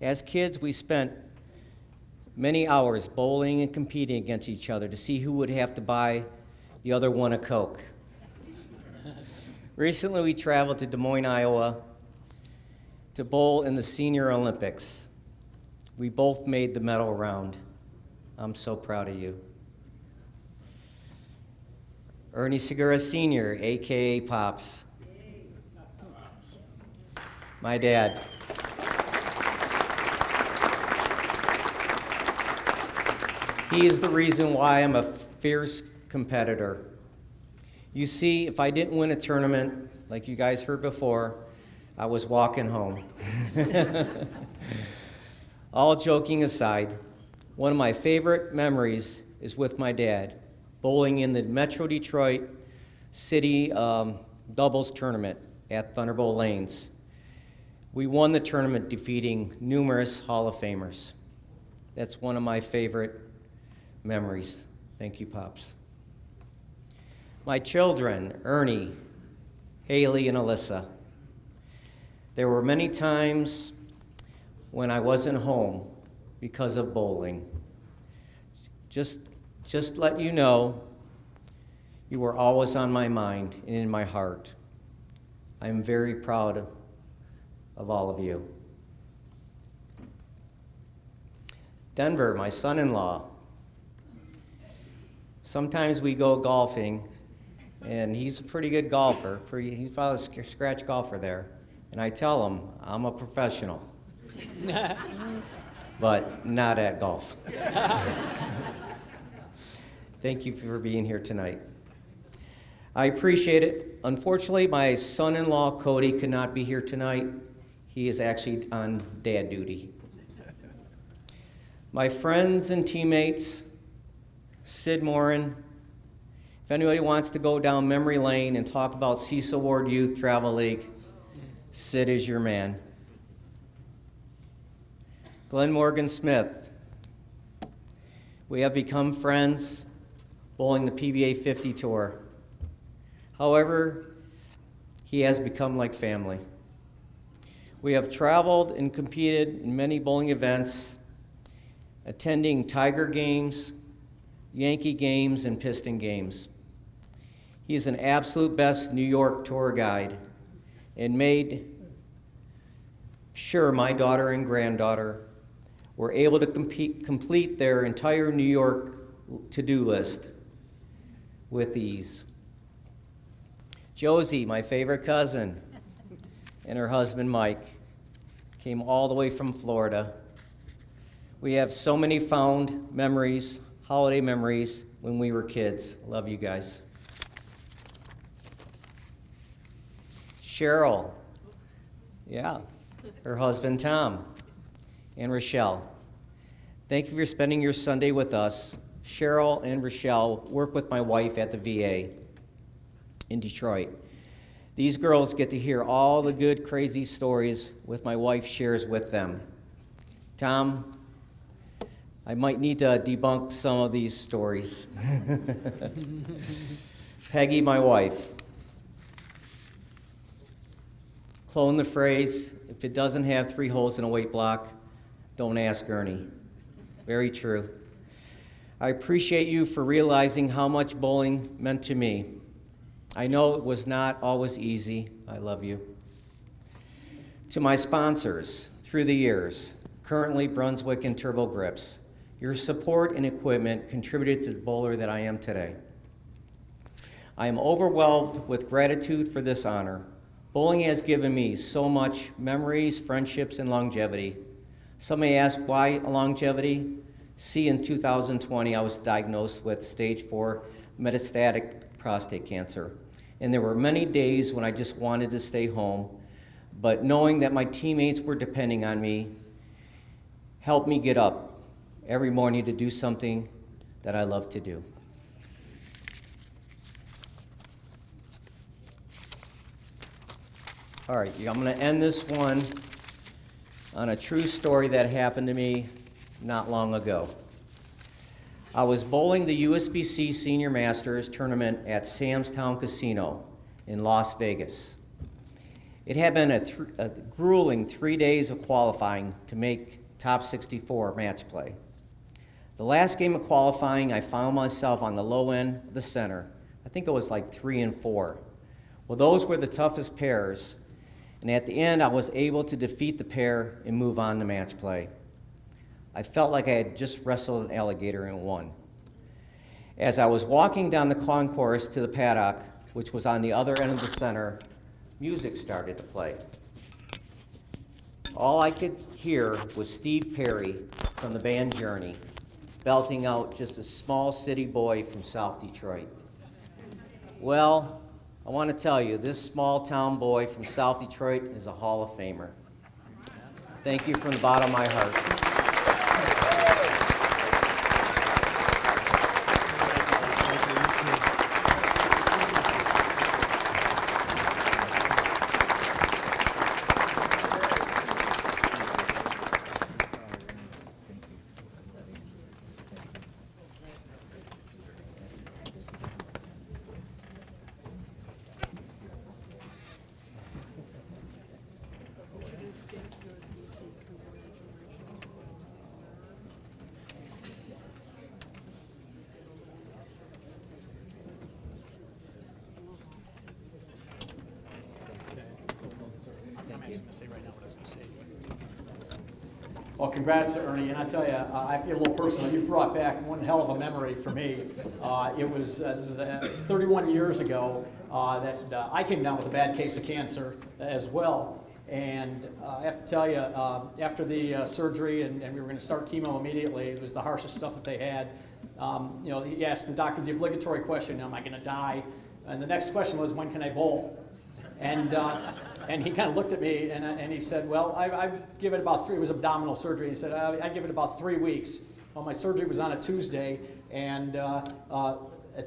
As kids, we spent many hours bowling and competing against each other to see who would have to buy the other one a Coke. Recently, we traveled to Des Moines, Iowa to bowl in the Senior Olympics. We both made the medal round. I'm so proud of you. Ernie Segura Sr., AKA Pops. My dad. He is the reason why I'm a fierce competitor. You see, if I didn't win a tournament, like you guys heard before, I was walking home. All joking aside, one of my favorite memories is with my dad, bowling in the Metro Detroit City doubles tournament at Thunderbolt Lanes. We won the tournament defeating numerous Hall of Famers. That's one of my favorite memories. Thank you, Pops. My children, Ernie, Haley, and Alyssa. There were many times when I wasn't home because of bowling. Just let you know, you were always on my mind and in my heart. I am very proud of all of you. Denver, my son-in-law. Sometimes we go golfing, and he's a pretty good golfer. He's probably a scratch golfer there. And I tell him, I'm a professional, but not at golf. Thank you for being here tonight. I appreciate it. Unfortunately, my son-in-law, Cody, could not be here tonight. He is actually on dad duty. My friends and teammates, Sid Morin. If anybody wants to go down memory lane and talk about Cecil Ward Youth Travel League, Sid is your man. Glenn Morgan Smith. We have become friends bowling the PBA 50 Tour. However, he has become like family. We have traveled and competed in many bowling events, attending Tiger games, Yankee games, and Piston games. He is an absolute best New York tour guide and made sure my daughter and granddaughter were able to complete their entire New York to-do list with ease. Josie, my favorite cousin, and her husband Mike came all the way from Florida. We have so many fond memories, holiday memories when we were kids. Love you guys. Cheryl, yeah, her husband Tom, and Rochelle. Thank you for spending your Sunday with us. Cheryl and Rochelle work with my wife at the VA in Detroit. These girls get to hear all the good, crazy stories with my wife shares with them. Tom, I might need to debunk some of these stories. Peggy, my wife. Clone the phrase, if it doesn't have 3 holes in a weight block, don't ask Ernie. Very true. I appreciate you for realizing how much bowling meant to me. I know it was not always easy. I love you. To my sponsors through the years, currently Brunswick and Turbo Grips, your support and equipment contributed to the bowler that I am today. I am overwhelmed with gratitude for this honor. Bowling has given me so much memories, friendships, and longevity. Some may ask why longevity? See, in 2020, I was diagnosed with stage 4 metastatic prostate cancer. And there were many days when I just wanted to stay home, but knowing that my teammates were depending on me help me get up every morning to do something that I love to do. All right, I'm going to end this one on a true story that happened to me not long ago. I was bowling the USBC Senior Masters tournament at Sam's Town Casino in Las Vegas. It had been a grueling 3 days of qualifying to make top 64 match play. The last game of qualifying, I found myself on the low end of the center. I think it was like 3 and 4. Well, those were the toughest pairs, and at the end, I was able to defeat the pair and move on to match play. I felt like I had just wrestled an alligator and won. As I was walking down the concourse to the paddock, which was on the other end of the center, music started to play. All I could hear was Steve Perry from the band Journey, belting out just a small city boy from South Detroit. Well, I want to tell you, this small town boy from South Detroit is a Hall of Famer. Thank you from the bottom of my heart. Well, congrats to Ernie, and I tell you, I have to get a little personal. You've brought back one hell of a memory for me. It was this is 31 years ago that I came down with a bad case of cancer as well. And I have to tell you, after the surgery, and we were going to start chemo immediately, it was the harshest stuff that they had. You know, he asked the doctor the obligatory question, am I going to die? And the next question was, when can I bowl? And he kind of looked at me and he said, well, I'd give it about it was abdominal surgery. He said, I'd give it about 3 weeks. Well, my surgery was on a Tuesday, and I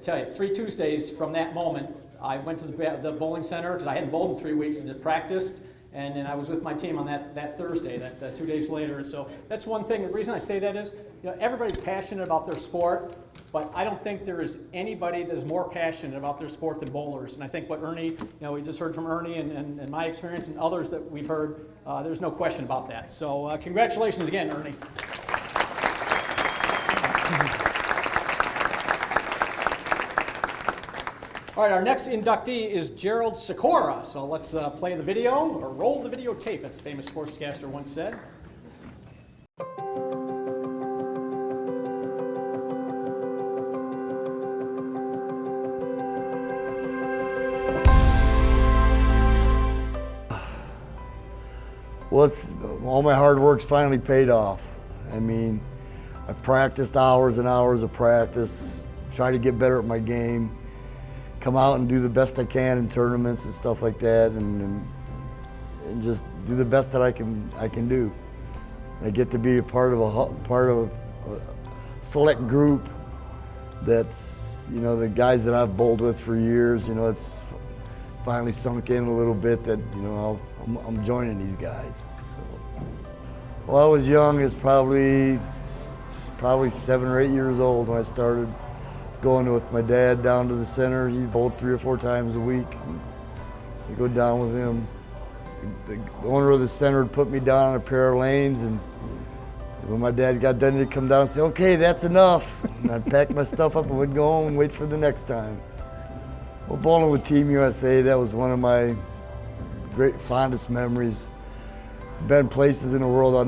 tell you, 3 Tuesdays from that moment, I went to the bowling center because I hadn't bowled in 3 weeks and had practiced. And then I was with my team on that Thursday, that 2 days later. And so that's one thing. The reason I say that is, you know, everybody's passionate about their sport, but I don't think there is anybody that is more passionate about their sport than bowlers. And I think what Ernie, you know, we just heard from Ernie and my experience and others that we've heard, there's no question about that. So congratulations again, Ernie. All right, our next inductee is Gerald Sikora. So let's play the video, or roll the videotape, as a famous sportscaster once said. Well, all my hard work's finally paid off. I mean, I practiced hours and hours of practice, try to get better at my game, come out and do the best I can in tournaments and stuff like that, and just do the best that I can do. I get to be a part of a select group that's, you know, the guys that I've bowled with for years. You know, it's finally sunk in a little bit that, you know, I'm joining these guys. So, well, I was young. It's probably 7 or 8 years old when I started going with my dad down to the center. He bowled 3 or 4 times a week. You go down with him. The owner of the center would put me down on a pair of lanes, and when my dad got done, he'd come down and say, okay, that's enough. And I'd pack my stuff up and would go home and wait for the next time. Well, bowling with Team USA, that was one of my great fondest memories. Been places in the world I'll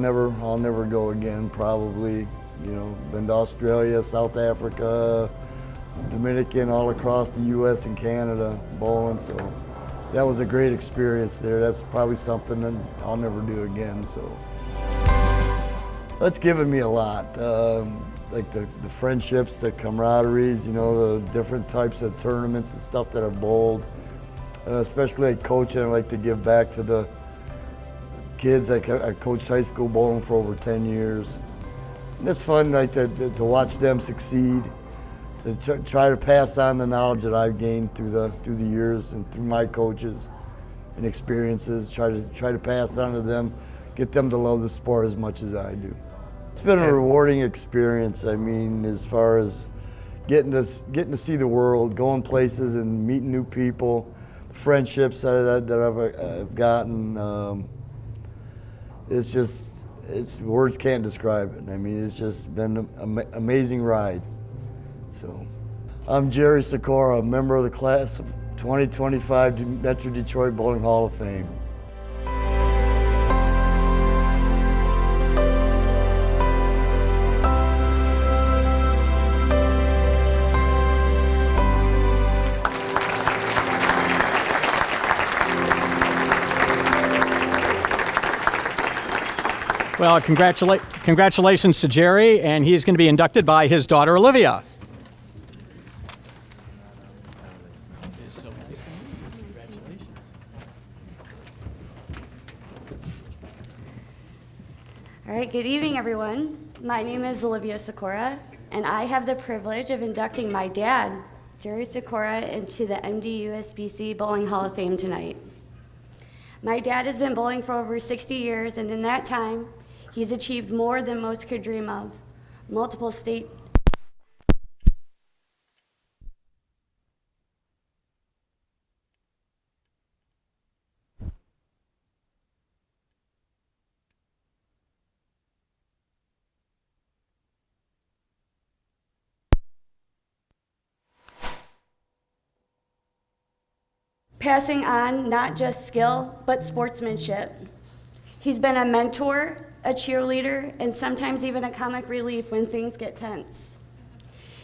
never go again, probably. You know, been to Australia, South Africa, Dominican, all across the U.S. and Canada bowling, so that was a great experience there. That's probably something that I'll never do again, so. That's given me a lot, like the friendships, the camaraderies, you know, the different types of tournaments and stuff that I've bowled. Especially like coaching, I like to give back to the kids. I coached high school bowling for over 10 years. And it's fun like to watch them succeed, to try to pass on the knowledge that I've gained through the years and through my coaches and experiences, try to pass on to them, get them to love the sport as much as I do. It's been a rewarding experience. I mean, as far as getting to see the world, going places and meeting new people, friendships that I've gotten. Words can't describe it. I mean, it's just been an amazing ride. So, I'm Jerry Sikora, a member of the class of 2025 Metro Detroit Bowling Hall of Fame. Well, congratulations to Jerry, and he's going to be inducted by his daughter, Olivia. All right, good evening, everyone. My name is Olivia Sikora, and I have the privilege of inducting my dad, Jerry Sikora, into the MDUSBC Bowling Hall of Fame tonight. My dad has been bowling for over 60 years, and in that time, he's achieved more than most could dream of. Multiple state passing on not just skill, but sportsmanship. He's been a mentor, a cheerleader, and sometimes even a comic relief when things get tense.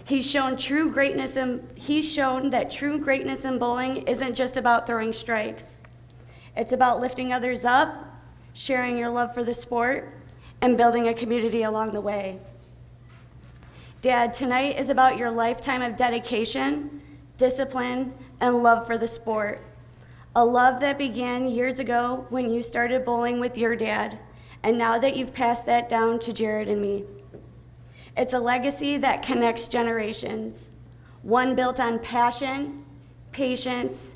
He's shown that true greatness in bowling isn't just about throwing strikes. It's about lifting others up, sharing your love for the sport, and building a community along the way. Dad, tonight is about your lifetime of dedication, discipline, and love for the sport. A love that began years ago when you started bowling with your dad, and now that you've passed that down to Gerald and me. It's a legacy that connects generations, one built on passion, patience,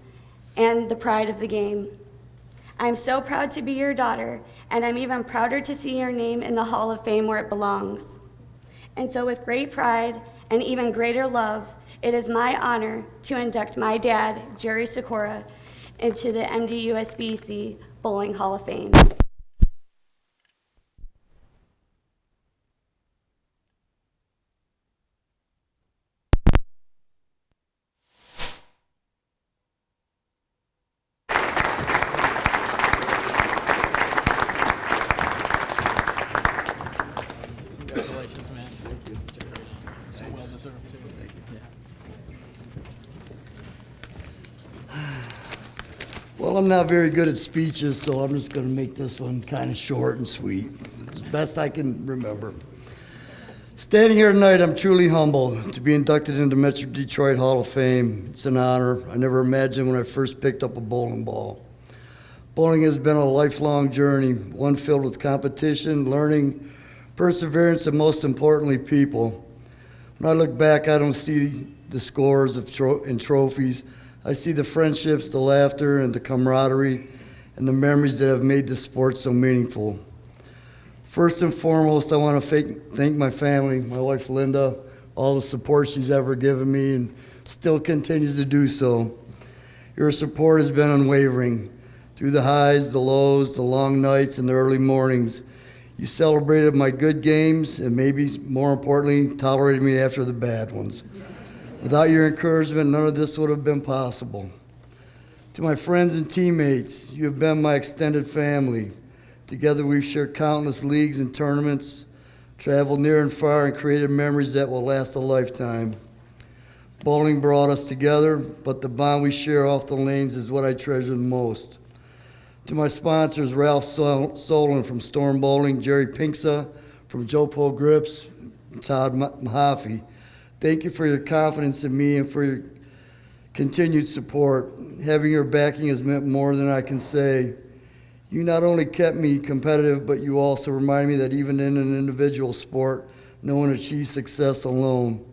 and the pride of the game. I'm so proud to be your daughter, and I'm even prouder to see your name in the Hall of Fame where it belongs. And so with great pride and even greater love, it is my honor to induct my dad, Jerry Sikora, into the MDUSBC Bowling Hall of Fame. Congratulations, man. So well deserved, too. Well, I'm not very good at speeches, so I'm just going to make this one kind of short and sweet, as best I can remember. Standing here tonight, I'm truly humbled to be inducted into Metro Detroit Hall of Fame. It's an honor. I never imagined when I first picked up a bowling ball. Bowling has been a lifelong journey, one filled with competition, learning, perseverance, and most importantly, people. When I look back, I don't see the scores and trophies. I see the friendships, the laughter, and the camaraderie, and the memories that have made this sport so meaningful. First and foremost, I want to thank my family, my wife Linda, all the support she's ever given me and still continues to do so. Your support has been unwavering. Through the highs, the lows, the long nights, and the early mornings, you celebrated my good games and maybe more importantly, tolerated me after the bad ones. Without your encouragement, none of this would have been possible. To my friends and teammates, you have been my extended family. Together we've shared countless leagues and tournaments, traveled near and far, and created memories that will last a lifetime. Bowling brought us together, but the bond we share off the lanes is what I treasure the most. To my sponsors, Ralph Solon from Storm Bowling, Jerry Penxa from Jopo Grips, and Todd Mahaffey, thank you for your confidence in me and for your continued support. Having your backing has meant more than I can say. You not only kept me competitive, but you also reminded me that even in an individual sport, no one achieves success alone.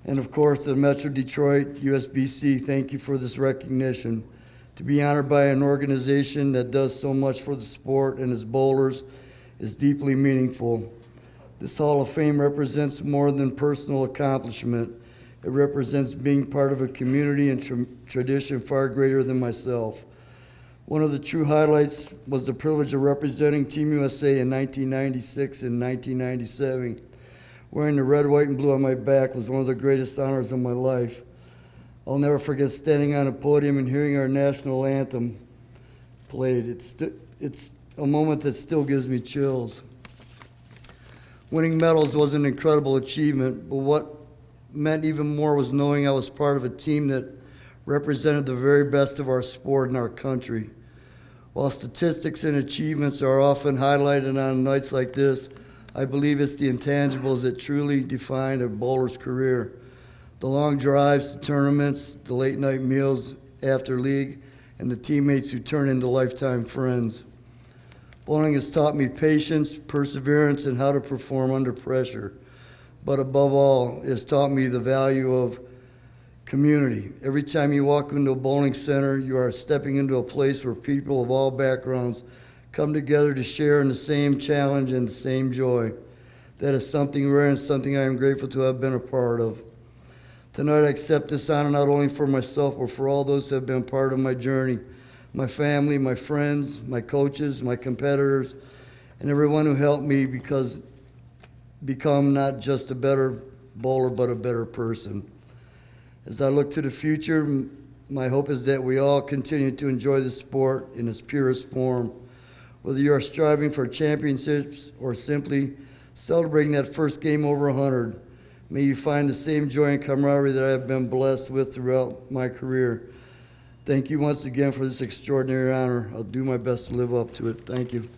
And of course, the Metro Detroit USBC, thank you for this recognition. To be honored by an organization that does so much for the sport and its bowlers is deeply meaningful. This Hall of Fame represents more than personal accomplishment. It represents being part of a community and tradition far greater than myself. One of the true highlights was the privilege of representing Team USA in 1996 and 1997. Wearing the red, white, and blue on my back was one of the greatest honors of my life. I'll never forget standing on a podium and hearing our national anthem played. It's a moment that still gives me chills. Winning medals was an incredible achievement, but what meant even more was knowing I was part of a team that represented the very best of our sport and our country. While statistics and achievements are often highlighted on nights like this, I believe it's the intangibles that truly define a bowler's career. The long drives to tournaments, the late night meals after league, and the teammates who turn into lifetime friends. Bowling has taught me patience, perseverance, and how to perform under pressure. But above all, it has taught me the value of community. Every time you walk into a bowling center, you are stepping into a place where people of all backgrounds come together to share in the same challenge and the same joy. That is something rare and something I am grateful to have been a part of. Tonight I accept this honor not only for myself, but for all those who have been part of my journey. My family, my friends, my coaches, my competitors, and everyone who helped me become not just a better bowler, but a better person. As I look to the future, my hope is that we all continue to enjoy the sport in its purest form. Whether you are striving for championships or simply celebrating that first game over 100, may you find the same joy and camaraderie that I have been blessed with throughout my career. Thank you once again for this extraordinary honor. I'll do my best to live up to it. Thank you.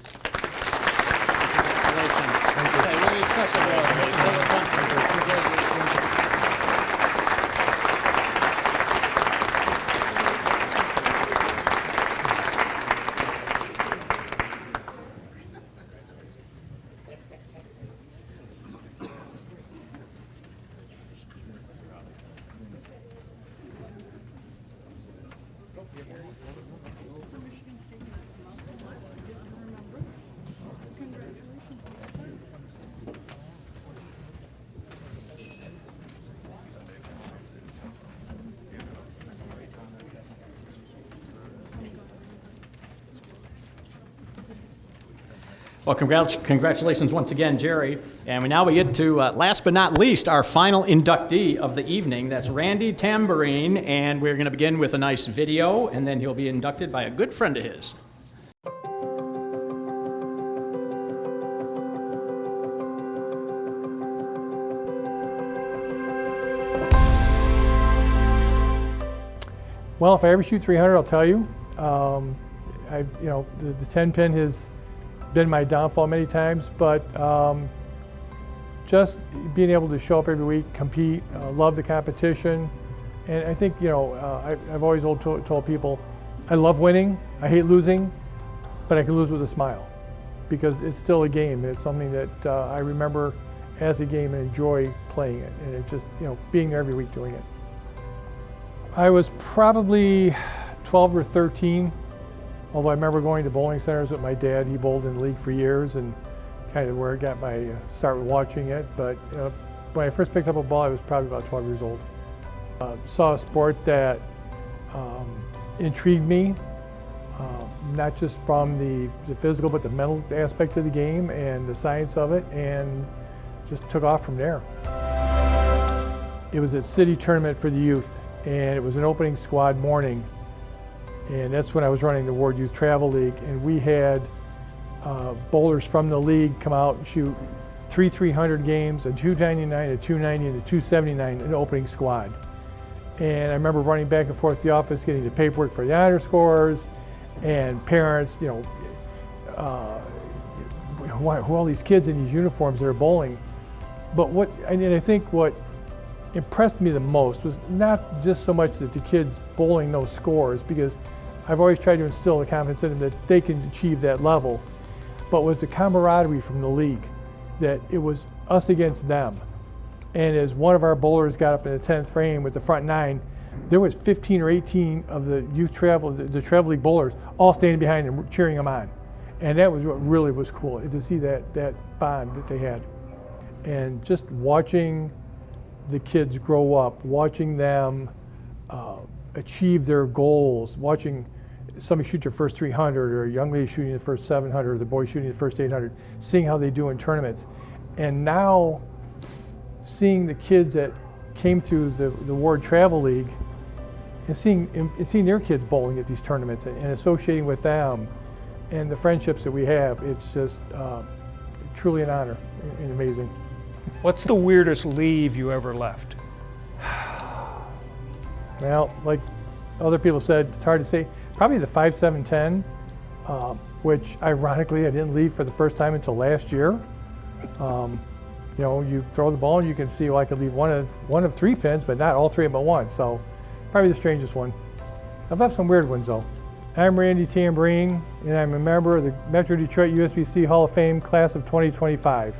Well, congratulations once again, Jerry. And now we get to, last but not least, our final inductee of the evening. That's Randy Tambourine, and we're going to begin with a nice video, and then he'll be inducted by a good friend of his. Well, if I ever shoot 300, I'll tell you. The 10 pin has been my downfall many times, but just being able to show up every week, compete, love the competition, and I think I've always told people, I love winning, I hate losing, but I can lose with a smile, because it's still a game, and it's something that I remember as a game and enjoy playing it, and it's just being there every week doing it. I was probably 12 or 13. Although I remember going to bowling centers with my dad. He bowled in the league for years, and kind of where I got my start with watching it. But when I first picked up a ball, I was probably about 12 years old. Saw a sport that intrigued me, not just from the physical, but the mental aspect of the game and the science of it, and just took off from there. It was a city tournament for the youth, and it was an opening squad morning. And that's when I was running the Ward Youth Travel League, and we had bowlers from the league come out and shoot 300 games, a 299, a 290, and a 279 in the opening squad. And I remember running back and forth to the office, getting the paperwork for the honor scores, and parents, who all these kids in these uniforms that are bowling. But I think what impressed me the most was not just so much that the kids bowling those scores, because I've always tried to instill the confidence in them that they can achieve that level, but was the camaraderie from the league, that it was us against them. And as one of our bowlers got up in the 10th frame with the front 9, there was 15 or 18 of the youth travel, the travel league bowlers, all standing behind him, cheering him on. And that was what really was cool, to see that bond that they had. And just watching the kids grow up, watching them achieve their goals, watching somebody shoot their first 300, or a young lady shooting the first 700, or the boy shooting the first 800, seeing how they do in tournaments. And now seeing the kids that came through the Ward Travel League and seeing their kids bowling at these tournaments and associating with them and the friendships that we have, it's just truly an honor and amazing. What's the weirdest leave you ever left? Well, like other people said, it's hard to say. Probably the 5-7-10, which ironically I didn't leave for the first time until last year. You know, you throw the ball and you can see, well, I could leave one of 3 pins, but not all 3 but one. So probably the strangest one. I've left some weird ones though. I'm Randy Tambourine, and I'm a member of the Metro Detroit USBC Hall of Fame class of 2025.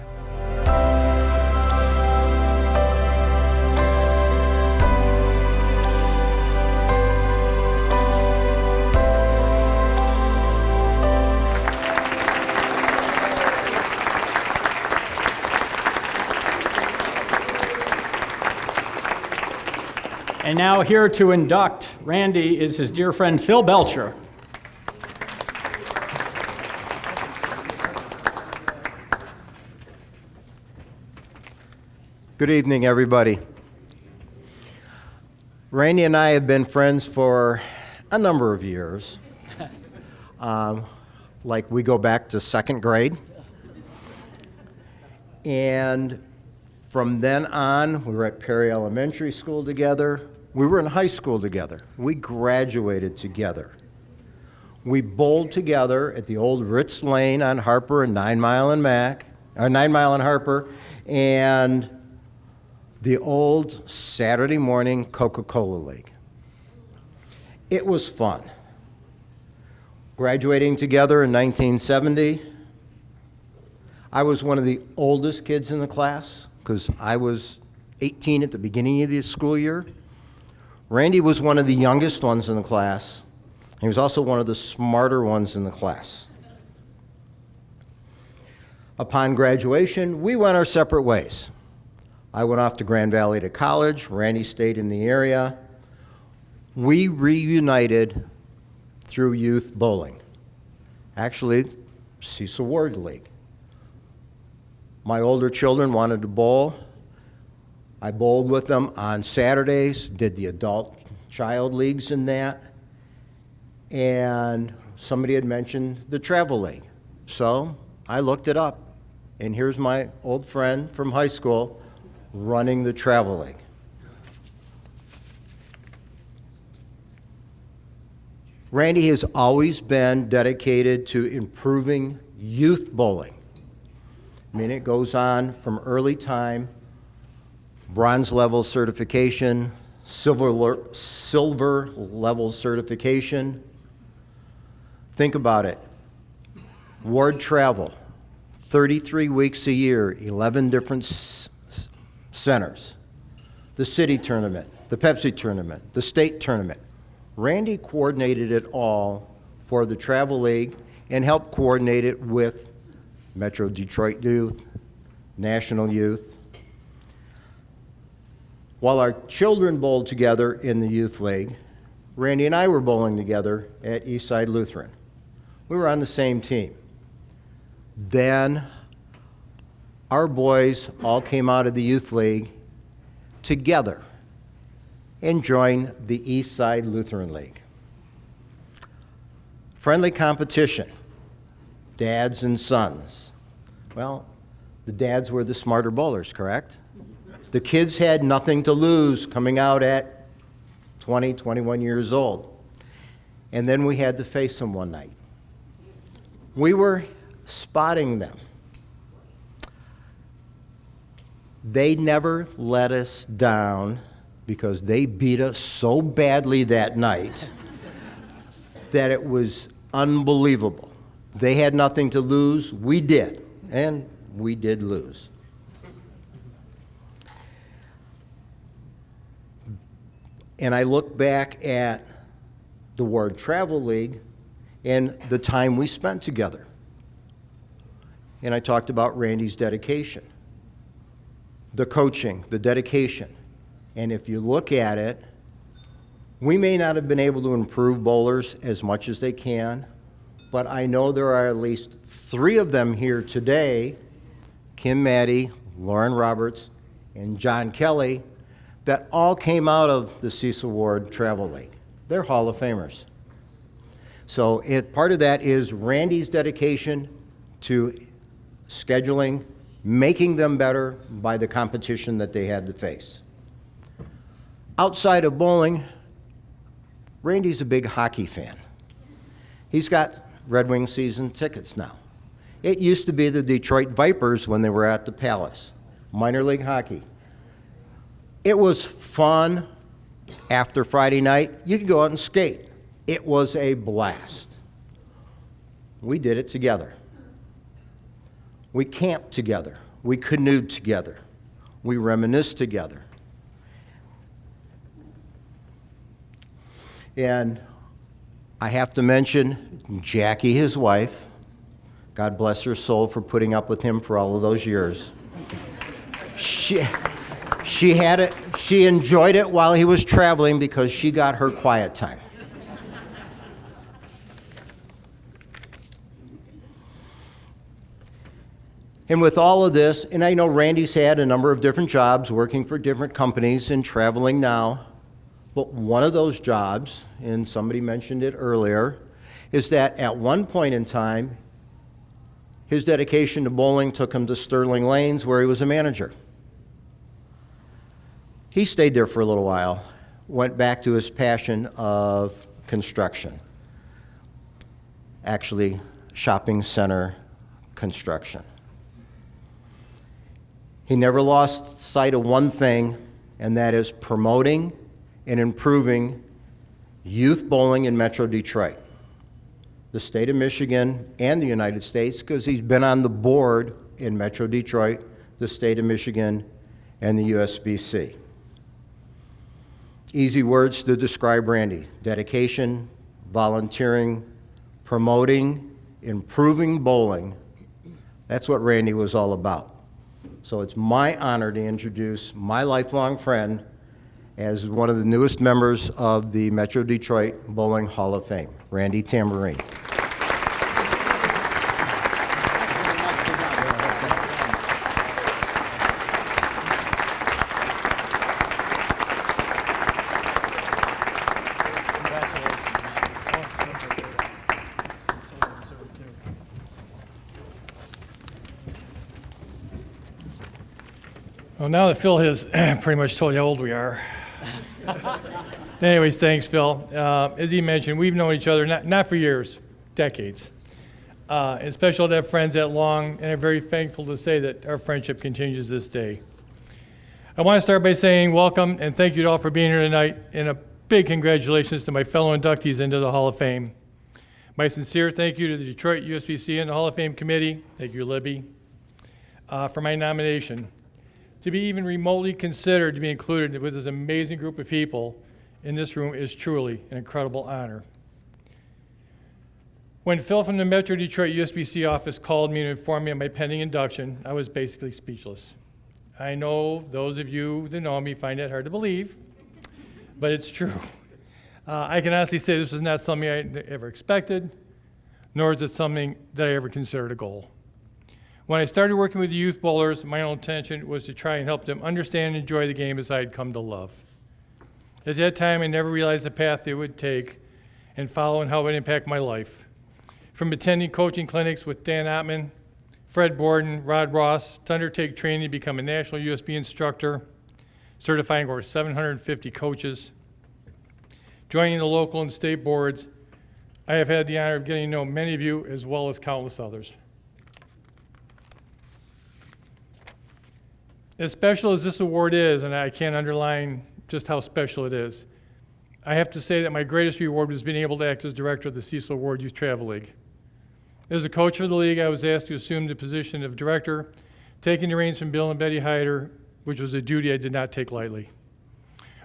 And now here to induct Randy is his dear friend Phil Belcher. Good evening, everybody. Randy and I have been friends for a number of years. Like we go back to 2nd grade. And from then on, we were at Perry Elementary School together. We were in high school together. We graduated together. We bowled together at the old Ritz Lane on Harper and 9 Mile and 9 Mile and Harper, and the old Saturday morning Coca-Cola League. It was fun. Graduating together in 1970, I was one of the oldest kids in the class because I was 18 at the beginning of the school year. Randy was one of the youngest ones in the class. He was also one of the smarter ones in the class. Upon graduation, we went our separate ways. I went off to Grand Valley to college. Randy stayed in the area. We reunited through youth bowling. Actually, Cecil Ward League. My older children wanted to bowl. I bowled with them on Saturdays, did the adult child leagues in that. And somebody had mentioned the travel league. So I looked it up. And here's my old friend from high school running the travel league. Randy has always been dedicated to improving youth bowling. I mean, it goes on from early time, bronze level certification, silver level certification. Think about it. Ward travel, 33 weeks a year, 11 different centers. The city tournament, the Pepsi tournament, the state tournament. Randy coordinated it all for the Travel League and helped coordinate it with Metro Detroit Youth, National Youth. While our children bowled together in the Youth League, Randy and I were bowling together at Eastside Lutheran. We were on the same team. Then our boys all came out of the Youth League together and joined the Eastside Lutheran League. Friendly competition, dads and sons. Well, the dads were the smarter bowlers, correct? The kids had nothing to lose coming out at 20, 21 years old. And then we had to face them one night. We were spotting them. They never let us down because they beat us so badly that night that it was unbelievable. They had nothing to lose, we did, and we did lose. And I look back at the Ward Travel League and the time we spent together. And I talked about Randy's dedication, the coaching, the dedication. And if you look at it, we may not have been able to improve bowlers as much as they can, but I know there are at least 3 of them here today, Kim Maddie, Lauren Roberts, and John Kelley, that all came out of the Cecil Ward Travel League. They're Hall of Famers. So part of that is Randy's dedication to scheduling, making them better by the competition that they had to face. Outside of bowling, Randy's a big hockey fan. He's got Red Wings season tickets now. It used to be the Detroit Vipers when they were at the Palace, minor league hockey. It was fun. After Friday night, you could go out and skate. It was a blast. We did it together. We camped together. We canoed together. We reminisced together. And I have to mention Jackie, his wife. God bless her soul for putting up with him for all of those years. She had it. She enjoyed it while he was traveling because she got her quiet time. And with all of this, and I know Randy's had a number of different jobs working for different companies and traveling now, but one of those jobs, and somebody mentioned it earlier, is that at one point in time, his dedication to bowling took him to Sterling Lanes where he was a manager. He stayed there for a little while, went back to his passion of construction, actually shopping center construction. He never lost sight of one thing, and that is promoting and improving youth bowling in Metro Detroit, the state of Michigan and the United States, because he's been on the board in Metro Detroit, the state of Michigan, and the USBC. Easy words to describe Randy: dedication, volunteering, promoting, improving bowling. That's what Randy was all about. So it's my honor to introduce my lifelong friend as one of the newest members of the Metro Detroit Bowling Hall of Fame, Randy Tambourine. Well, now that Phil has pretty much told you how old we are. Anyways, thanks, Phil. As he mentioned, we've known each other not for years, decades. It's special to have friends that long, and I'm very thankful to say that our friendship continues this day. I want to start by saying welcome and thank you to all for being here tonight, and a big congratulations to my fellow inductees into the Hall of Fame. My sincere thank you to the Detroit USBC and the Hall of Fame Committee, thank you, Libby, for my nomination. To be even remotely considered to be included with this amazing group of people in this room is truly an incredible honor. When Phil from the Metro Detroit USBC office called me to inform me of my pending induction, I was basically speechless. I know those of you that know me find that hard to believe, but it's true. I can honestly say this was not something I ever expected, nor is it something that I ever considered a goal. When I started working with the youth bowlers, my own intention was to try and help them understand and enjoy the game as I had come to love. At that time, I never realized the path it would take and follow and how it would impact my life. From attending coaching clinics with Dan Ottman, Fred Borden, Rod Ross, to undertake training to become a national USB instructor, certifying over 750 coaches, joining the local and state boards, I have had the honor of getting to know many of you as well as countless others. As special as this award is, and I can't underline just how special it is, I have to say that my greatest reward was being able to act as director of the Cecil Ward Youth Travel League. As a coach for the league, I was asked to assume the position of director, taking the reins from Bill and Betty Hyder, which was a duty I did not take lightly.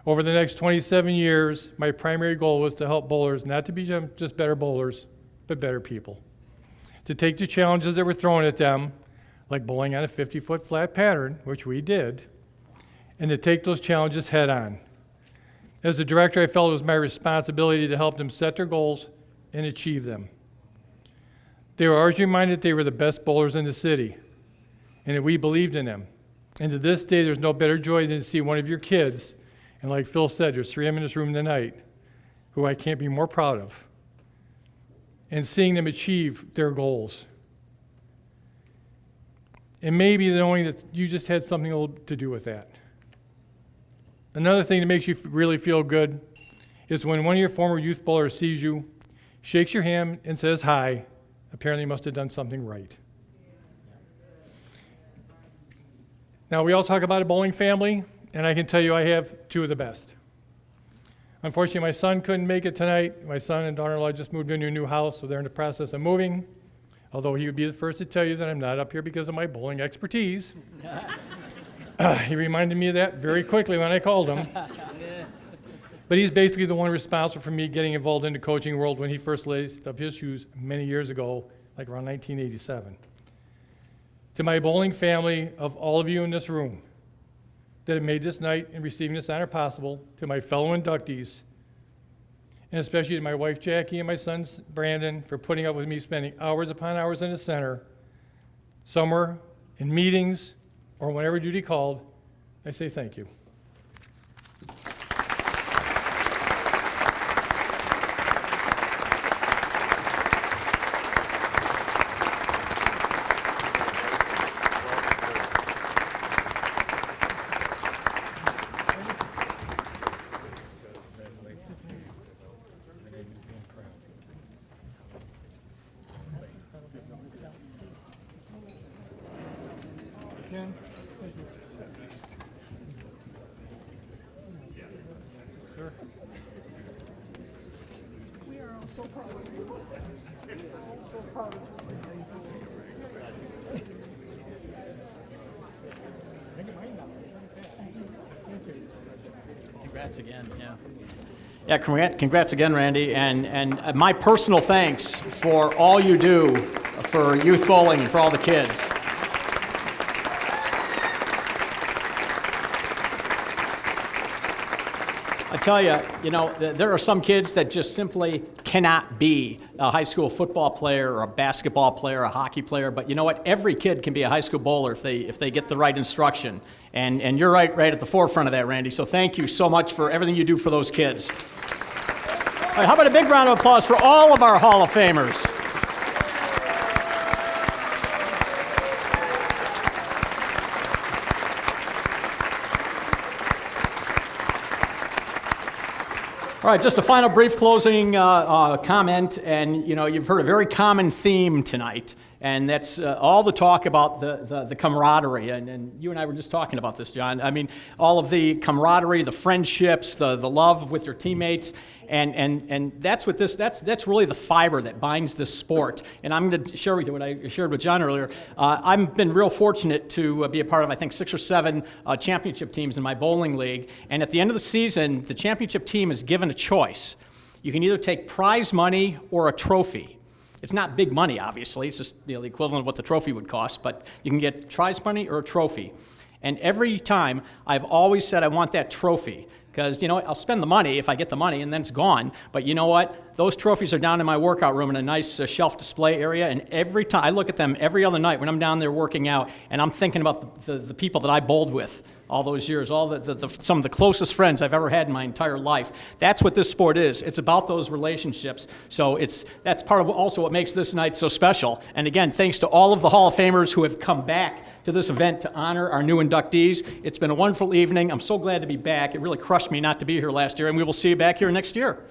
Over the next 27 years, my primary goal was to help bowlers not to be just better bowlers, but better people. To take the challenges that were thrown at them, like bowling on a 50-foot flat pattern, which we did, and to take those challenges head on. As the director, I felt it was my responsibility to help them set their goals and achieve them. They were always reminded they were the best bowlers in the city, and that we believed in them. And to this day, there's no better joy than to see one of your kids, and like Phil said, there's 3 of them in this room tonight, who I can't be more proud of, and seeing them achieve their goals. And maybe knowing that you just had something to do with that. Another thing that makes you really feel good is when one of your former youth bowlers sees you, shakes your hand and says hi, apparently you must have done something right. Now, we all talk about a bowling family, and I can tell you I have 2 of the best. Unfortunately, my son couldn't make it tonight. My son and daughter-in-law just moved into a new house, so they're in the process of moving, although he would be the first to tell you that I'm not up here because of my bowling expertise. He reminded me of that very quickly when I called him. But he's basically the one responsible for me getting involved in the coaching world when he first laced up his shoes many years ago, like around 1987. To my bowling family of all of you in this room that have made this night and receiving this honor possible, to my fellow inductees, and especially to my wife Jackie and my son Brandon for putting up with me spending hours upon hours in the center, somewhere in meetings or whenever duty called, I say thank you. Sir. We are all so proud of you. So proud of you. Congrats again, yeah. Yeah, congrats again, Randy, and my personal thanks for all you do for youth bowling and for all the kids. I tell you, there are some kids that just simply cannot be a high school football player or a basketball player or a hockey player, but you know what? Every kid can be a high school bowler if they get the right instruction. And you're right at the forefront of that, Randy, so thank you so much for everything you do for those kids. All right, how about a big round of applause for all of our Hall of Famers? All right, just a final brief closing comment, and you've heard a very common theme tonight, and that's all the talk about the camaraderie, and you and I were just talking about this, John. I mean, all of the camaraderie, the friendships, the love with your teammates, and that's what that's really the fiber that binds this sport. And I'm going to share with you what I shared with John earlier. I've been real fortunate to be a part of, I think, 6 or 7 championship teams in my bowling league. And at the end of the season, the championship team is given a choice. You can either take prize money or a trophy. It's not big money, obviously. It's just the equivalent of what the trophy would cost. But you can get prize money or a trophy. And every time, I've always said I want that trophy. Because, I'll spend the money if I get the money, and then it's gone. But you know what? Those trophies are down in my workout room in a nice shelf display area, and every time I look at them every other night when I'm down there working out, and I'm thinking about the people that I bowled with all those years, some of the closest friends I've ever had in my entire life. That's what this sport is. It's about those relationships. So that's part of also what makes this night so special. And again, thanks to all of the Hall of Famers who have come back to this event to honor our new inductees. It's been a wonderful evening. I'm so glad to be back. It really crushed me not to be here last year, and we will see you back here next year.